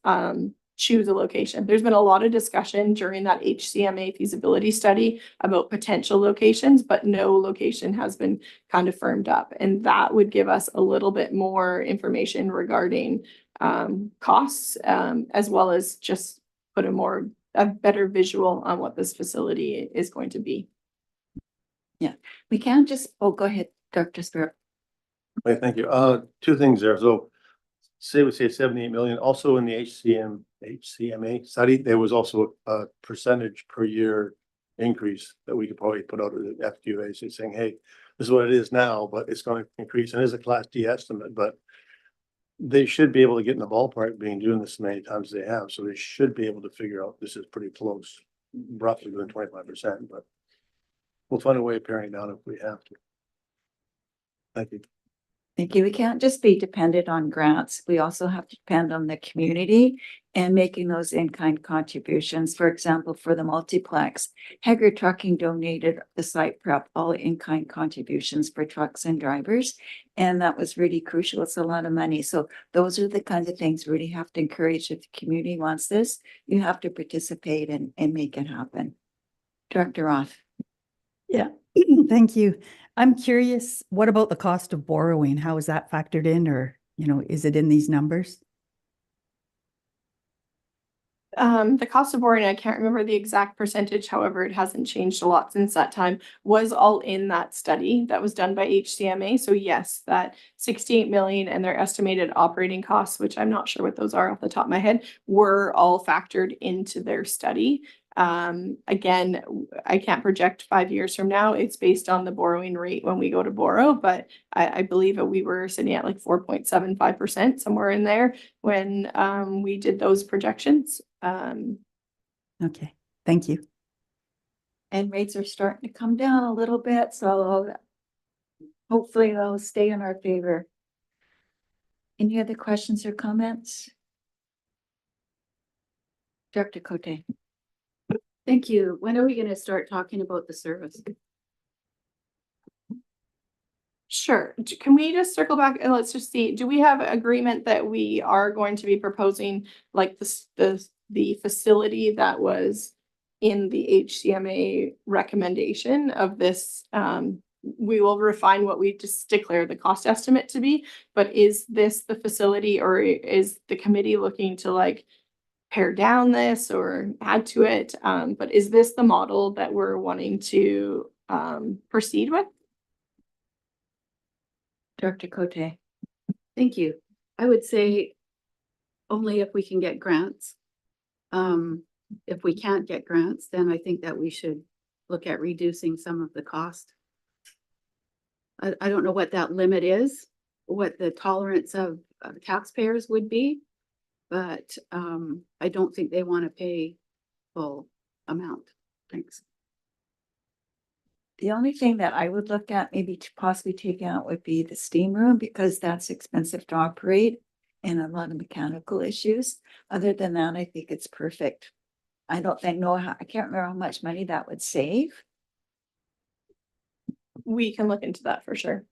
Speaker 1: choose a location. There's been a lot of discussion during that HCMA feasibility study about potential locations, but no location has been kind of firmed up. And that would give us a little bit more information regarding costs, as well as just put a better visual on what this facility is going to be.
Speaker 2: Yeah, we can't just, oh, go ahead, Dr. Spirit.
Speaker 9: Okay, thank you. Two things there. So say we say 78 million, also in the HCMA study, there was also a percentage per year increase that we could probably put out at the FQA, so saying, hey, this is what it is now, but it's going to increase, and it is a Class D estimate, but they should be able to get in the ballpark being doing this many times as they have, so they should be able to figure out this is pretty close, roughly within 25%, but we'll find a way of paring it down if we have to. Thank you.
Speaker 2: Thank you. We can't just be dependent on grants. We also have to depend on the community and making those in-kind contributions. For example, for the multiplex, Hager Trucking donated the site prep, all in-kind contributions for trucks and drivers. And that was really crucial. It's a lot of money. So those are the kinds of things we really have to encourage. If the community wants this, you have to participate and make it happen. Director Roth.
Speaker 7: Yeah, thank you. I'm curious, what about the cost of borrowing? How is that factored in, or, is it in these numbers?
Speaker 1: The cost of borrowing, I can't remember the exact percentage, however, it hasn't changed a lot since that time, was all in that study that was done by HCMA. So yes, that 68 million and their estimated operating costs, which I'm not sure what those are off the top of my head, were all factored into their study. Again, I can't project 5 years from now. It's based on the borrowing rate when we go to borrow, but I believe that we were sitting at like 4.75%, somewhere in there when we did those projections.
Speaker 7: Okay, thank you.
Speaker 2: And rates are starting to come down a little bit, so hopefully they'll stay in our favor. Any other questions or comments? Dr. Cote.
Speaker 6: Thank you. When are we going to start talking about the service?
Speaker 1: Sure. Can we just circle back and let's just see, do we have agreement that we are going to be proposing like the facility that was in the HCMA recommendation of this? We will refine what we just declare the cost estimate to be, but is this the facility, or is the committee looking to like pare down this or add to it? But is this the model that we're wanting to proceed with?
Speaker 2: Dr. Cote.
Speaker 6: Thank you. I would say only if we can get grants. If we can't get grants, then I think that we should look at reducing some of the cost I don't know what that limit is, what the tolerance of taxpayers would be. But I don't think they want to pay full amount. Thanks.
Speaker 2: The only thing that I would look at maybe to possibly take out would be the steam room because that's expensive to operate and a lot of mechanical issues. Other than that, I think it's perfect. I can't remember how much money that would save.
Speaker 1: We can look into that for sure.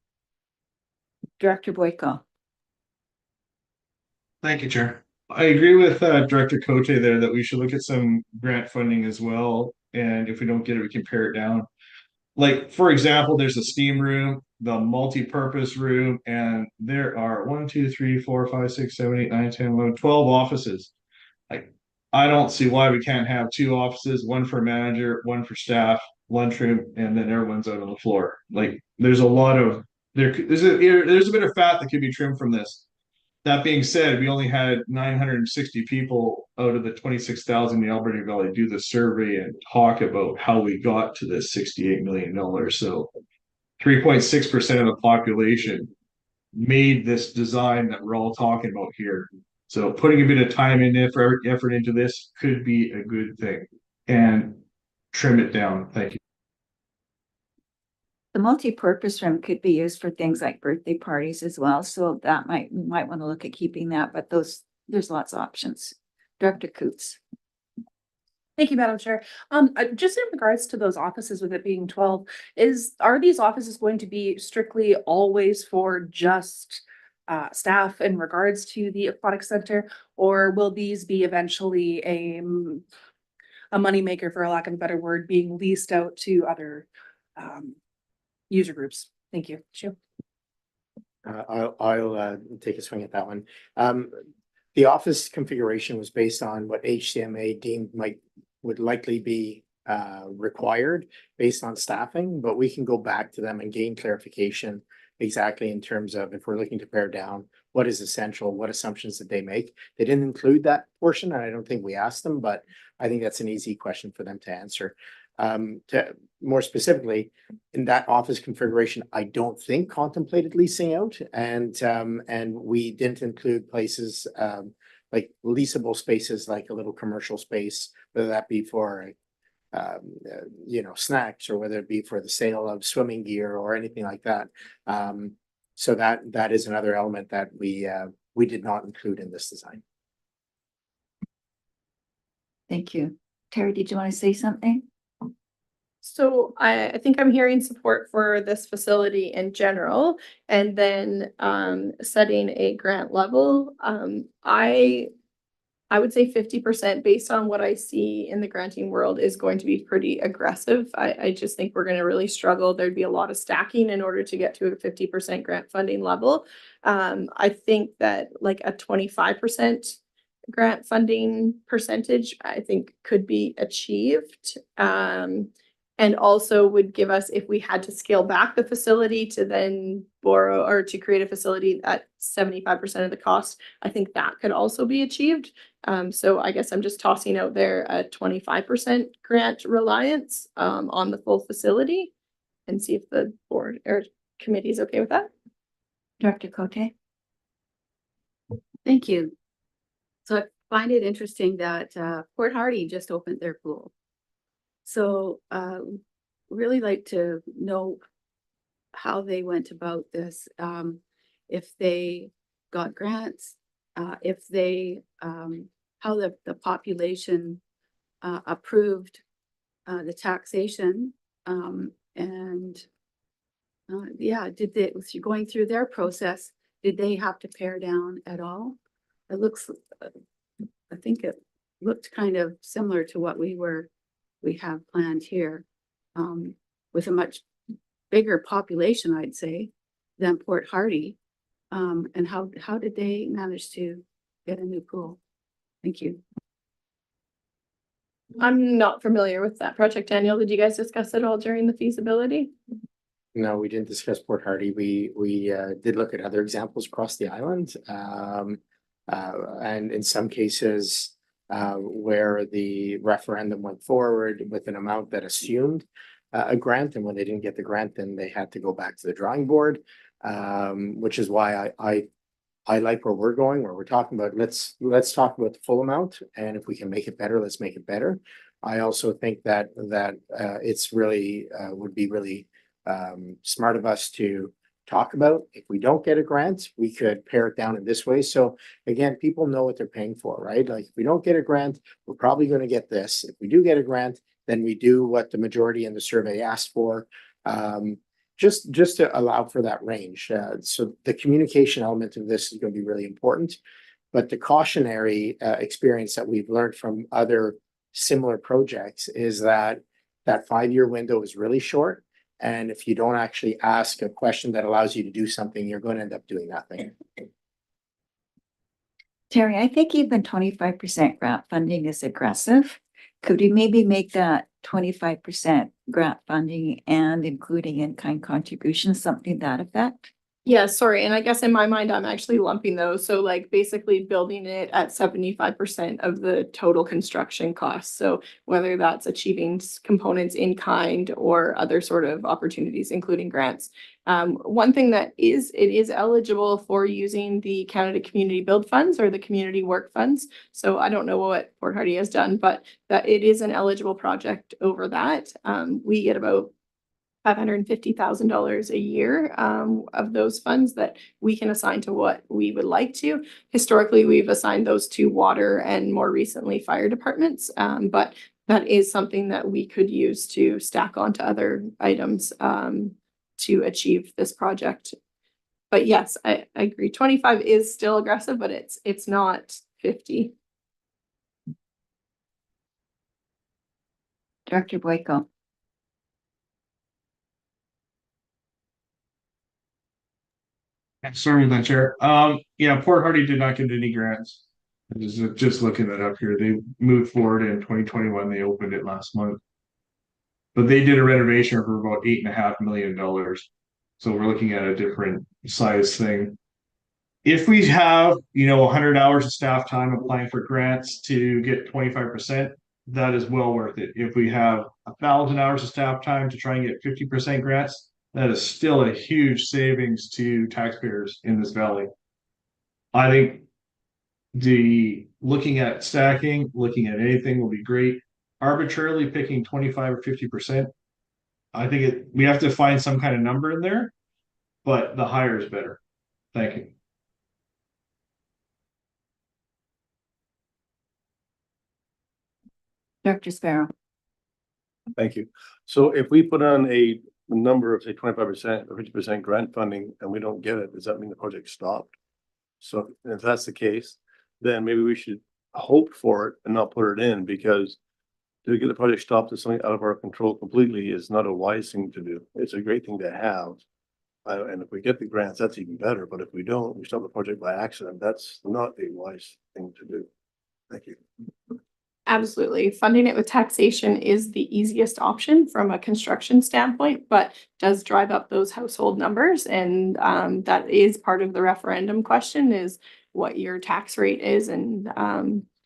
Speaker 2: Director Boyko.
Speaker 4: Thank you, Chair. I agree with Director Cote there that we should look at some grant funding as well. And if we don't get it, we can pare it down. Like, for example, there's a steam room, the multi-purpose room, and there are 1, 2, 3, 4, 5, 6, 7, 8, 9, 10, 11, 12 offices. Like, I don't see why we can't have 2 offices, one for manager, one for staff, lunchroom, and then everyone's out on the floor. Like, there's a lot of there's a bit of fat that could be trimmed from this. That being said, we only had 960 people out of the 26,000 in the Alberni Valley do the survey and talk about how we got to this $68 million. So 3.6% of the population made this design that we're all talking about here. So putting a bit of time and effort into this could be a good thing, and trim it down. Thank you.
Speaker 2: The multi-purpose room could be used for things like birthday parties as well. So we might want to look at keeping that, but there's lots of options. Director Coots.
Speaker 3: Thank you, Madam Chair. Just in regards to those offices, with it being 12, are these offices going to be strictly always for just staff in regards to the aquatic center, or will these be eventually a moneymaker, for a lack of a better word, being leased out to other user groups? Thank you. Sure.
Speaker 5: I'll take a swing at that one. The office configuration was based on what HCMA deemed would likely be required based on staffing, but we can go back to them and gain clarification exactly in terms of if we're looking to pare down what is essential, what assumptions did they make. They didn't include that portion, and I don't think we asked them, but I think that's an easy question for them to answer. More specifically, in that office configuration, I don't think contemplated leasing out, and we didn't include places like leasable spaces, like a little commercial space, whether that be for snacks, or whether it be for the sale of swimming gear or anything like that. So that is another element that we did not include in this design.
Speaker 2: Thank you. Terry, did you want to say something?
Speaker 1: So I think I'm hearing support for this facility in general, and then setting a grant level. I would say 50% based on what I see in the granting world is going to be pretty aggressive. I just think we're going to really struggle. There'd be a lot of stacking in order to get to a 50% grant funding level. I think that like a 25% grant funding percentage, I think could be achieved. And also would give us, if we had to scale back the facility to then borrow or to create a facility at 75% of the cost, I think that could also be achieved. So I guess I'm just tossing out there a 25% grant reliance on the full facility, and see if the board or committee is okay with that.
Speaker 2: Director Cote.
Speaker 6: Thank you. So I find it interesting that Port Hardy just opened their pool. So really like to know how they went about this, if they got grants, if they, how the population approved the taxation, and yeah, going through their process, did they have to pare down at all? It looks, I think it looked kind of similar to what we have planned here, with a much bigger population, I'd say, than Port Hardy. And how did they manage to get a new pool? Thank you.
Speaker 1: I'm not familiar with that project. Daniel, did you guys discuss it all during the feasibility?
Speaker 5: No, we didn't discuss Port Hardy. We did look at other examples across the island, and in some cases where the referendum went forward with an amount that assumed a grant, and when they didn't get the grant, then they had to go back to the drawing board. Which is why I like where we're going, where we're talking about, let's talk about the full amount, and if we can make it better, let's make it better. I also think that it's really would be really smart of us to talk about. If we don't get a grant, we could pare it down in this way. So again, people know what they're paying for, right? Like if we don't get a grant, we're probably going to get this. If we do get a grant, then we do what the majority in the survey asked for. Just to allow for that range. So the communication element of this is going to be really important. But the cautionary experience that we've learned from other similar projects is that 5-year window is really short. And if you don't actually ask a question that allows you to do something, you're going to end up doing nothing.
Speaker 2: Terry, I think even 25% grant funding is aggressive. Could we maybe make that 25% grant funding and including in-kind contributions, something to that effect?
Speaker 1: Yeah, sorry. And I guess in my mind, I'm actually lumping those. So like basically building it at 75% of the total construction costs. So whether that's achieving components in kind or other sort of opportunities, including grants. One thing that it is eligible for using the Canada Community Build Funds or the Community Work Funds. So I don't know what Port Hardy has done, but that it is an eligible project over that. We get about $550,000 a year of those funds that we can assign to what we would like to. Historically, we've assigned those to water and more recently fire departments, but that is something that we could use to stack onto other items to achieve this project. But yes, I agree. 25 is still aggressive, but it's not 50.
Speaker 2: Director Boyko.
Speaker 4: Sorry, Madam Chair. Yeah, Port Hardy did not get any grants. Just looking it up here, they moved forward in 2021. They opened it last month, but they did a renovation for about $8.5 million. So we're looking at a different size thing. If we have, 100 hours of staff time applying for grants to get 25%, that is well worth it. If we have 1,000 hours of staff time to try and get 50% grants, that is still a huge savings to taxpayers in this valley. I think looking at stacking, looking at anything will be great. Arbitrarily picking 25 or 50%, I think we have to find some kind of number in there, but the higher is better. Thank you.
Speaker 2: Director Sparrow.
Speaker 9: Thank you. So if we put on a number of say 25% or 50% grant funding and we don't get it, does that mean the project stopped? So if that's the case, then maybe we should hope for it and not put it in, because to get the project stopped is something out of our control completely is not a wise thing to do. It's a great thing to have. And if we get the grants, that's even better. But if we don't, we stop the project by accident. That's not a wise thing to do. Thank you.
Speaker 1: Absolutely. Funding it with taxation is the easiest option from a construction standpoint, but does drive up those household numbers. And that is part of the referendum question, is what your tax rate is and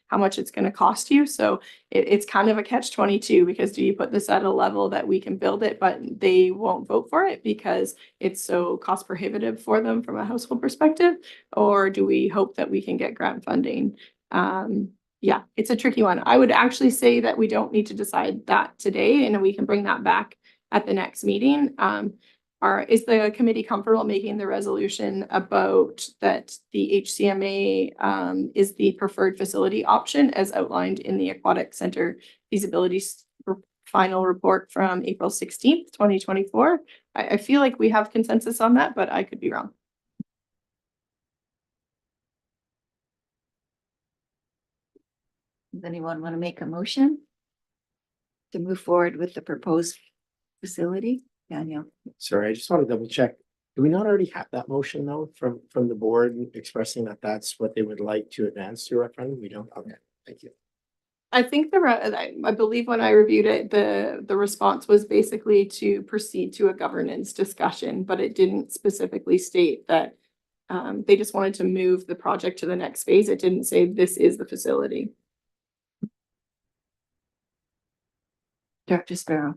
Speaker 1: how much it's going to cost you. So it's kind of a catch-22, because do you put this at a level that we can build it, but they won't vote for it because it's so cost prohibitive for them from a household perspective? Or do we hope that we can get grant funding? Yeah, it's a tricky one. I would actually say that we don't need to decide that today, and we can bring that back at the next meeting. Is the committee comfortable making the resolution about that the HCMA is the preferred facility option as outlined in the Aquatic Center feasibility final report from April 16th, 2024? I feel like we have consensus on that, but I could be wrong.
Speaker 2: Does anyone want to make a motion to move forward with the proposed facility? Daniel.
Speaker 5: Sorry, I just want to double check. Do we not already have that motion though from the board expressing that that's what they would like to advance to referendum? We don't. Okay, thank you.
Speaker 1: I think I believe when I reviewed it, the response was basically to proceed to a governance discussion, but it didn't specifically state that they just wanted to move the project to the next phase. It didn't say this is the facility.
Speaker 2: Director Sparrow.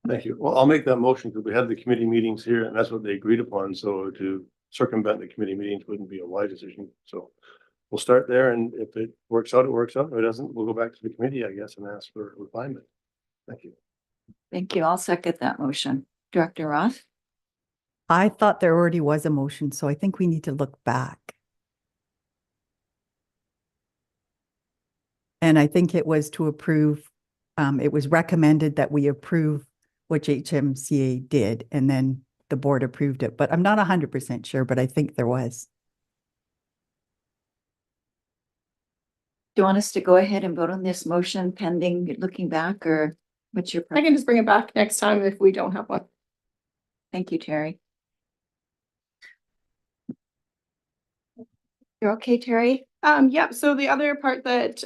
Speaker 9: Thank you. Well, I'll make that motion because we had the committee meetings here and that's what they agreed upon. So to circumvent the committee meetings wouldn't be a wise decision. So we'll start there, and if it works out, it works out. If it doesn't, we'll go back to the committee, I guess, and ask for refinement. Thank you.
Speaker 2: Thank you. I'll second that motion. Director Roth?
Speaker 7: I thought there already was a motion, so I think we need to look back. And I think it was to approve, it was recommended that we approve what HMCA did, and then the board approved it, but I'm not 100% sure, but I think there was.
Speaker 2: Do you want us to go ahead and vote on this motion pending looking back, or what's your?
Speaker 1: I can just bring it back next time if we don't have one.
Speaker 2: Thank you, Terry. You're okay, Terry?
Speaker 1: Yep. So the other part that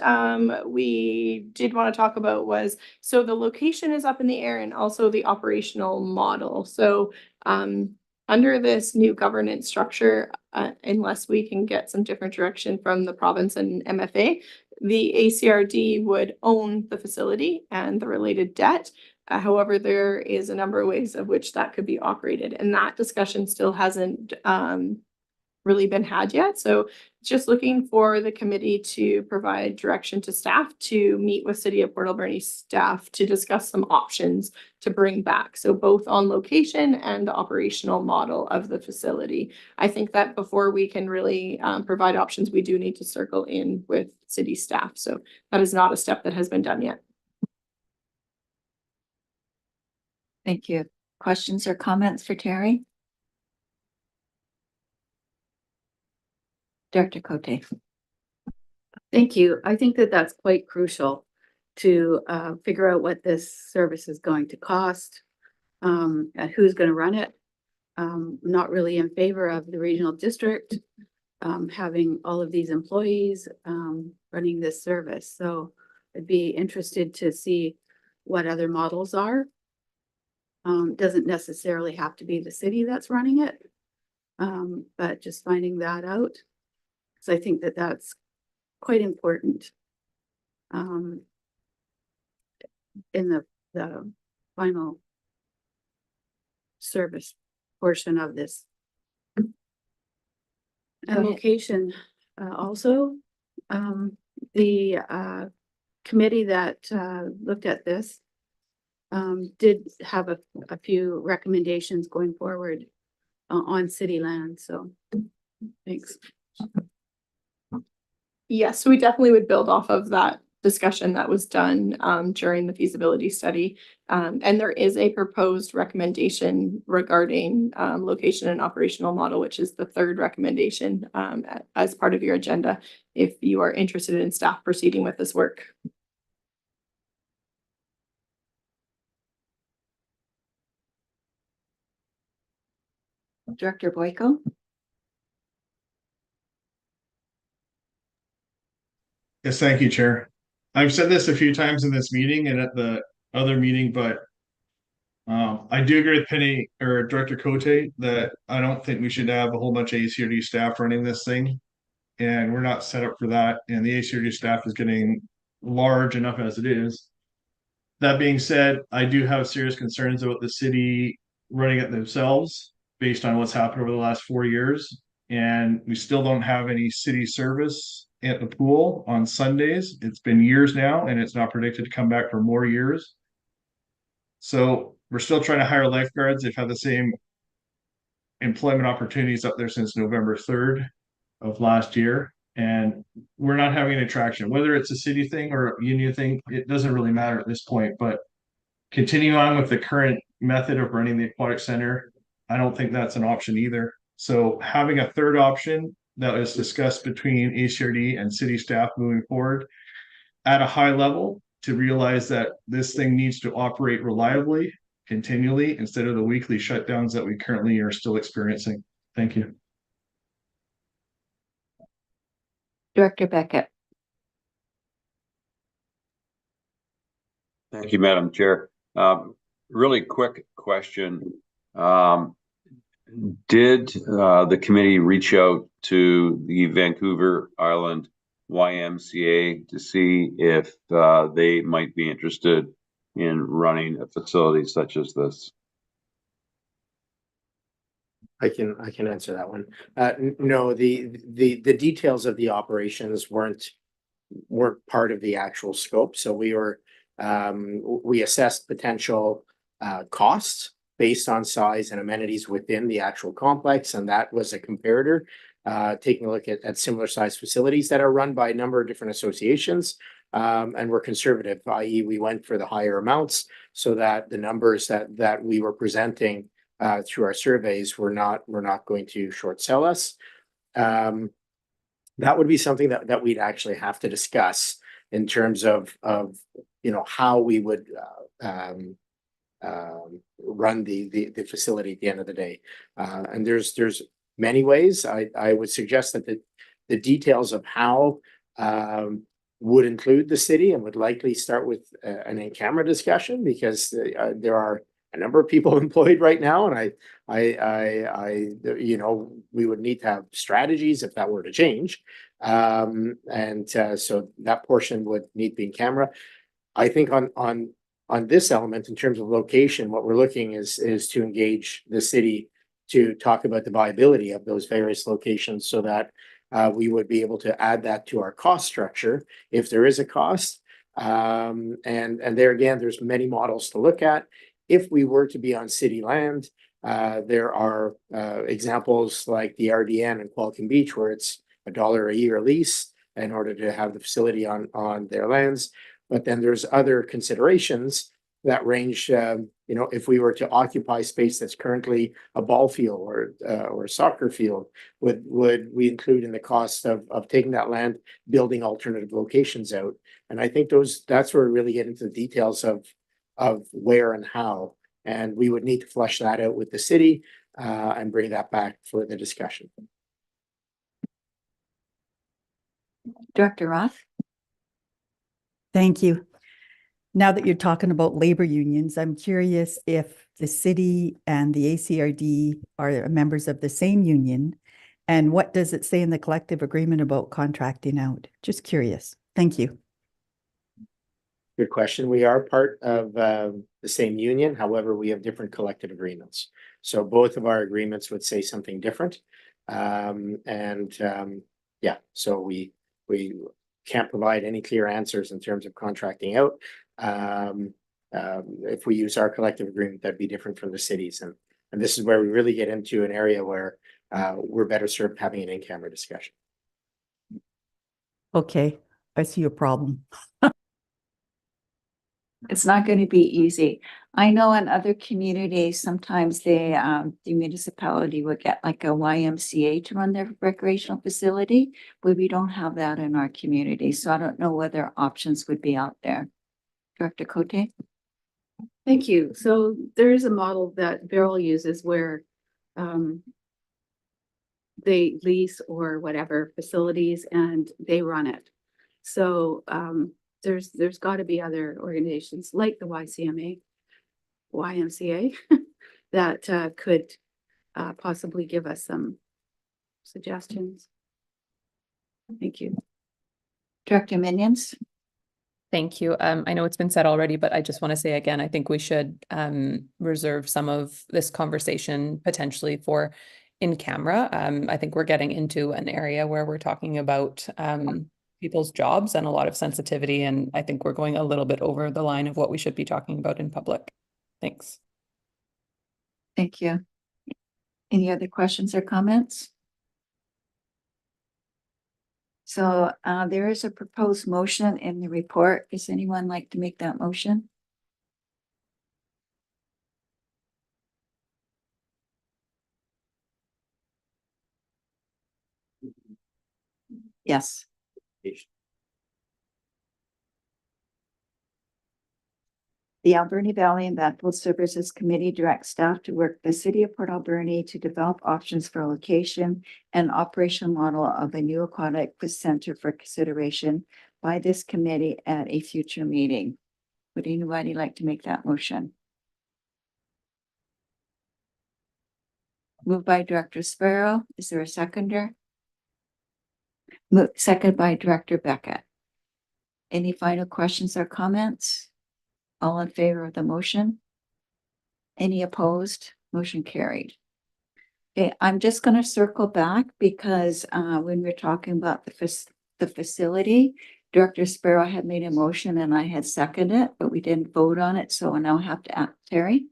Speaker 1: we did want to talk about was, so the location is up in the air and also the operational model. So under this new governance structure, unless we can get some different direction from the province and MFA, the ACRD would own the facility and the related debt. However, there is a number of ways of which that could be operated, and that discussion still hasn't really been had yet. So just looking for the committee to provide direction to staff to meet with City of Port Alberni staff to discuss some options to bring back. So both on location and the operational model of the facility. I think that before we can really provide options, we do need to circle in with city staff. So that is not a step that has been done yet.
Speaker 2: Thank you. Questions or comments for Terry? Director Cote.
Speaker 6: Thank you. I think that that's quite crucial to figure out what this service is going to cost, and who's going to run it. Not really in favor of the regional district having all of these employees running this service. So I'd be interested to see what other models are. Doesn't necessarily have to be the city that's running it, but just finding that out. So I think that that's quite important in the final service portion of this. And
Speaker 2: ahead.
Speaker 6: location also, the committee that looked at this did have a few recommendations going forward on city land. So thanks.
Speaker 1: Yes, so we definitely would build off of that discussion that was done during the feasibility study. And there is a proposed recommendation regarding location and operational model, which is the third recommendation as part of your agenda, if you are interested in staff proceeding with this work.
Speaker 2: Director Boyko?
Speaker 4: Yes, thank you, Chair. I've said this a few times in this meeting and at the other meeting, but I do agree with Penny or Director Cote that I don't think we should have a whole bunch of ACRD staff running this thing. And we're not set up for that. And the ACRD staff is getting large enough as it is. That being said, I do have serious concerns about the city running it themselves based on what's happened over the last 4 years. And we still don't have any city service at the pool on Sundays. It's been years now, and it's not predicted to come back for more years. So we're still trying to hire lifeguards. They've had the same employment opportunities up there since November 3rd of last year. And we're not having any traction, whether it's a city thing or a union thing, it doesn't really matter at this point, but continue on with the current method of running the aquatic center, I don't think that's an option either. So having a third option that was discussed between ACRD and city staff moving forward at a high level to realize that this thing needs to operate reliably, continually, instead of the weekly shutdowns that we currently are still experiencing. Thank you.
Speaker 2: Director Beckett?
Speaker 11: Thank you, Madam Chair. Really quick question. Did the committee reach out to the Vancouver Island YMCA to see if they might be interested in running a facility such as this?
Speaker 5: I can answer that one. No, the details of the operations weren't part of the actual scope. So we assessed potential costs based on size and amenities within the actual complex, and that was a comparator. Taking a look at similar size facilities that are run by a number of different associations, and we're conservative, i.e. we went for the higher amounts so that the numbers that we were presenting through our surveys were not going to short sell us. That would be something that we'd actually have to discuss in terms of how we would run the facility at the end of the day. And there's many ways. I would suggest that the details of how would include the city and would likely start with an in-camera discussion, because there are a number of people employed right now, and we would need to have strategies if that were to change. So that portion would need to be in camera. I think on this element, in terms of location, what we're looking is to engage the city to talk about the viability of those various locations, so that we would be able to add that to our cost structure if there is a cost. And there again, there's many models to look at. If we were to be on city land, there are examples like the RDN in Qualcom Beach, where it's $1 a year lease in order to have the facility on their lands. But then there's other considerations that range, if we were to occupy space that's currently a ball field or a soccer field, would we include in the cost of taking that land, building alternative locations out? And I think that's where we really get into the details of where and how, and we would need to flesh that out with the city and bring that back for the discussion.
Speaker 2: Director Roth?
Speaker 7: Thank you. Now that you're talking about labor unions, I'm curious if the city and the ACRD are members of the same union, and what does it say in the collective agreement about contracting out? Just curious. Thank you.
Speaker 5: Good question. We are part of the same union. However, we have different collective agreements. So both of our agreements would say something different. So we can't provide any clear answers in terms of contracting out. If we use our collective agreement, that'd be different from the cities. And this is where we really get into an area where we're better served having an in-camera discussion.
Speaker 7: Okay, I see a problem.
Speaker 2: It's not going to be easy. I know in other communities, sometimes the municipality would get like a YMCA to run their recreational facility, but we don't have that in our community. So I don't know whether options would be out there. Director Cote?
Speaker 6: Thank you. So there is a model that Beryl uses where they lease or whatever facilities and they run it. So there's got to be other organizations like the YMCA that could possibly give us some suggestions. Thank you.
Speaker 2: Director Minions?
Speaker 8: Thank you. I know it's been said already, but I just want to say again, I think we should reserve some of this conversation potentially for in camera. I think we're getting into an area where we're talking about people's jobs and a lot of sensitivity, and I think we're going a little bit over the line of what we should be talking about in public. Thanks.
Speaker 2: Thank you. Any other questions or comments? So there is a proposed motion in the report. Does anyone like to make that motion? Yes. The Alberni Valley and Bamfield Services Committee directs staff to work with the City of Port Alberni to develop options for location and operational model of a new aquatic center for consideration by this committee at a future meeting. Would anybody like to make that motion? Moved by Director Sparrow. Is there a seconder? Second by Director Beckett. Any final questions or comments? All in favor of the motion? Any opposed? Motion carried. Okay, I'm just gonna circle back because when we're talking about the facility, Director Sparrow had made a motion and I had seconded it, but we didn't vote on it, so I now have to ask Terry.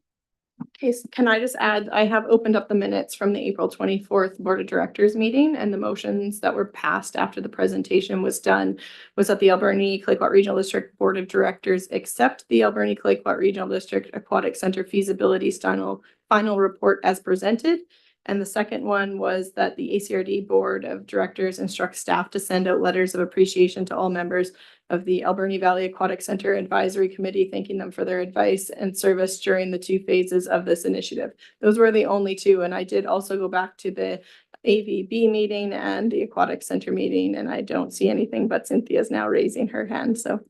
Speaker 1: Okay, so can I just add, I have opened up the minutes from the April 24th Board of Directors meeting, and the motions that were passed after the presentation was done was that the Alberni Clayoquot Regional District Board of Directors accept the Alberni Clayoquot Regional District Aquatic Center feasibility final report as presented. And the second one was that the ACRD Board of Directors instructs staff to send out letters of appreciation to all members of the Alberni Valley Aquatic Center Advisory Committee, thanking them for their advice and service during the 2 phases of this initiative. Those were the only 2. And I did also go back to the AVB meeting and the Aquatic Center meeting, and I don't see anything, but Cynthia's now raising her hand, so.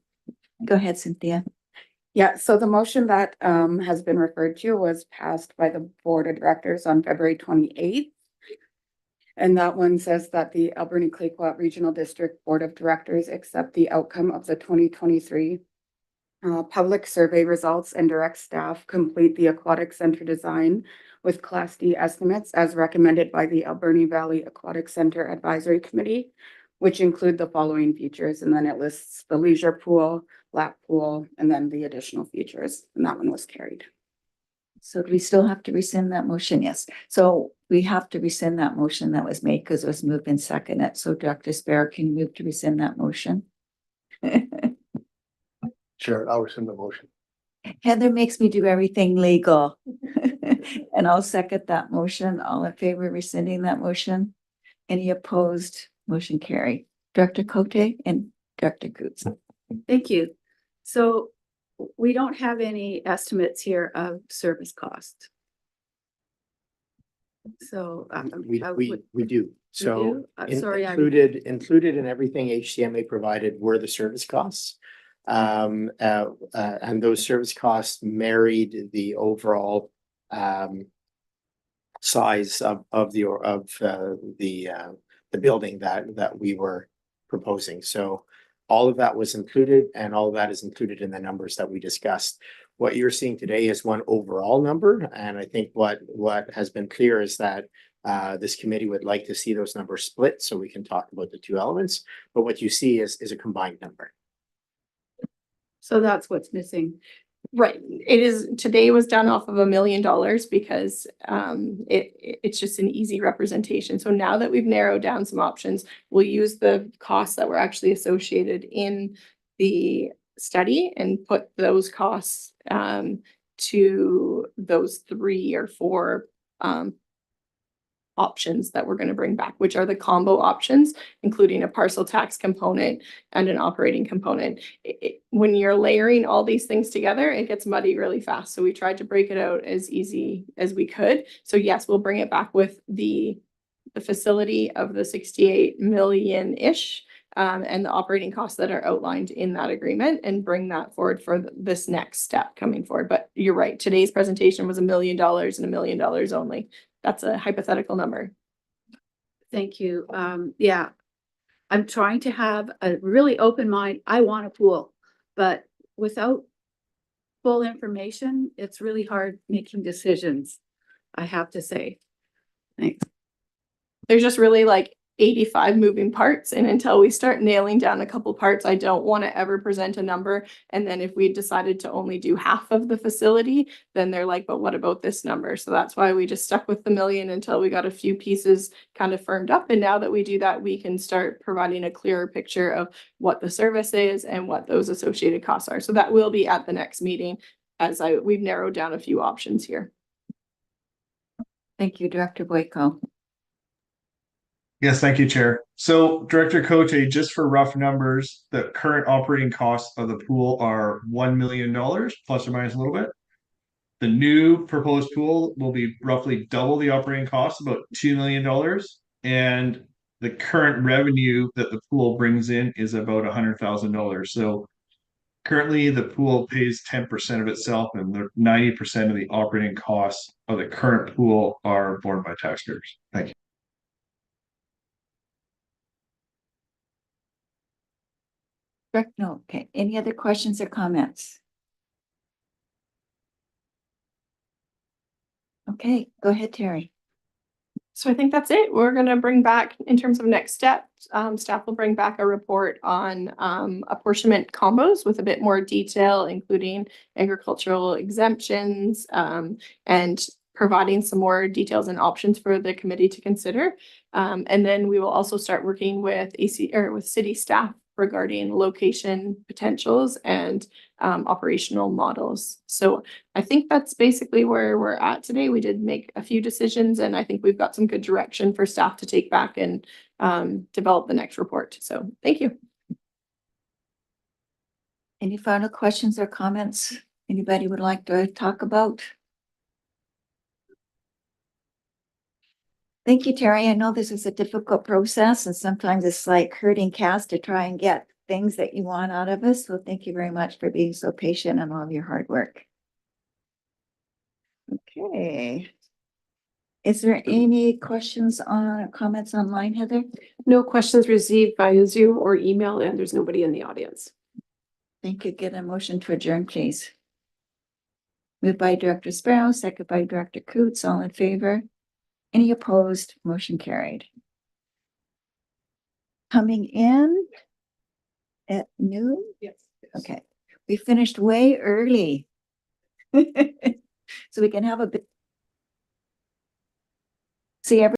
Speaker 2: Go ahead, Cynthia.
Speaker 6: Yeah, so the motion that has been referred to was passed by the Board of Directors on February 28th. And that one says that the Alberni Clayoquot Regional District Board of Directors accept the outcome of the 2023 public survey results and direct staff complete the aquatic center design with Class D estimates as recommended by the Alberni Valley Aquatic Center Advisory Committee, which include the following features. And then it lists the leisure pool, lap pool, and then the additional features. And that one was carried.
Speaker 2: So do we still have to rescind that motion? Yes. So we have to rescind that motion that was made because it was moved and seconded. So Dr. Sparrow, can you move to rescind that motion?
Speaker 9: Chair, I'll rescind the motion.
Speaker 2: Heather makes me do everything legal. And I'll second that motion. All in favor of rescinding that motion? Any opposed? Motion carried. Director Cote and Director Coots.
Speaker 6: Thank you. So we don't have any estimates here of service cost. So
Speaker 5: We do. So
Speaker 6: do? Sorry,
Speaker 5: included in everything HCMA provided were the service costs. And those service costs married the overall size of the building that we were proposing. So all of that was included, and all of that is included in the numbers that we discussed. What you're seeing today is one overall number, and I think what has been clear is that this committee would like to see those numbers split so we can talk about the 2 elements. But what you see is a combined number.
Speaker 6: so that's what's missing.
Speaker 1: Right, it is, today was done off of $1 million because it's just an easy representation. So now that we've narrowed down some options, we'll use the costs that were actually associated in the study and put those costs to those 3 or 4 options that we're going to bring back, which are the combo options, including a parcel tax component and an operating component. When you're layering all these things together, it gets muddy really fast. So we tried to break it out as easy as we could. So yes, we'll bring it back with the facility of the 68 million-ish and the operating costs that are outlined in that agreement and bring that forward for this next step coming forward. But you're right, today's presentation was $1 million and $1 million only. That's a hypothetical number.
Speaker 6: Thank you. Yeah, I'm trying to have a really open mind. I want a pool, but without full information, it's really hard making decisions, I have to say. Thanks.
Speaker 1: There's just really like 85 moving parts. And until we start nailing down a couple parts, I don't want to ever present a number. And then if we decided to only do half of the facility, then they're like, but what about this number? So that's why we just stuck with the million until we got a few pieces kind of firmed up. And now that we do that, we can start providing a clearer picture of what the service is and what those associated costs are. So that will be at the next meeting as we've narrowed down a few options here.
Speaker 2: Thank you, Director Boyko.
Speaker 4: Yes, thank you, Chair. So Director Cote, just for rough numbers, the current operating costs of the pool are $1 million, plus or minus a little bit. The new proposed pool will be roughly double the operating cost, about $2 million. And the current revenue that the pool brings in is about $100,000. So currently the pool pays 10% of itself, and the 90% of the operating costs of the current pool are borne by taxpayers. Thank you.
Speaker 2: No, okay. Any other questions or comments? Okay, go ahead, Terry.
Speaker 1: So I think that's it. We're gonna bring back, in terms of next steps, staff will bring back a report on apportionment combos with a bit more detail, including agricultural exemptions, and providing some more details and options for the committee to consider. And then we will also start working with with city staff regarding location potentials and operational models. So I think that's basically where we're at today. We did make a few decisions, and I think we've got some good direction for staff to take back and develop the next report. So thank you.
Speaker 2: Any final questions or comments anybody would like to talk about? Thank you, Terry. I know this is a difficult process and sometimes it's like herding cats to try and get things that you want out of us. So thank you very much for being so patient and all of your hard work. Okay. Is there any questions or comments online, Heather?
Speaker 3: No questions received via Zoom or email, and there's nobody in the audience.
Speaker 2: Thank you. Get a motion to adjourn, please. Moved by Director Sparrow, second by Director Coots. All in favor? Any opposed? Motion carried. Coming in at noon?
Speaker 3: Yes.
Speaker 2: Okay, we finished way early. So we can have a bit. See every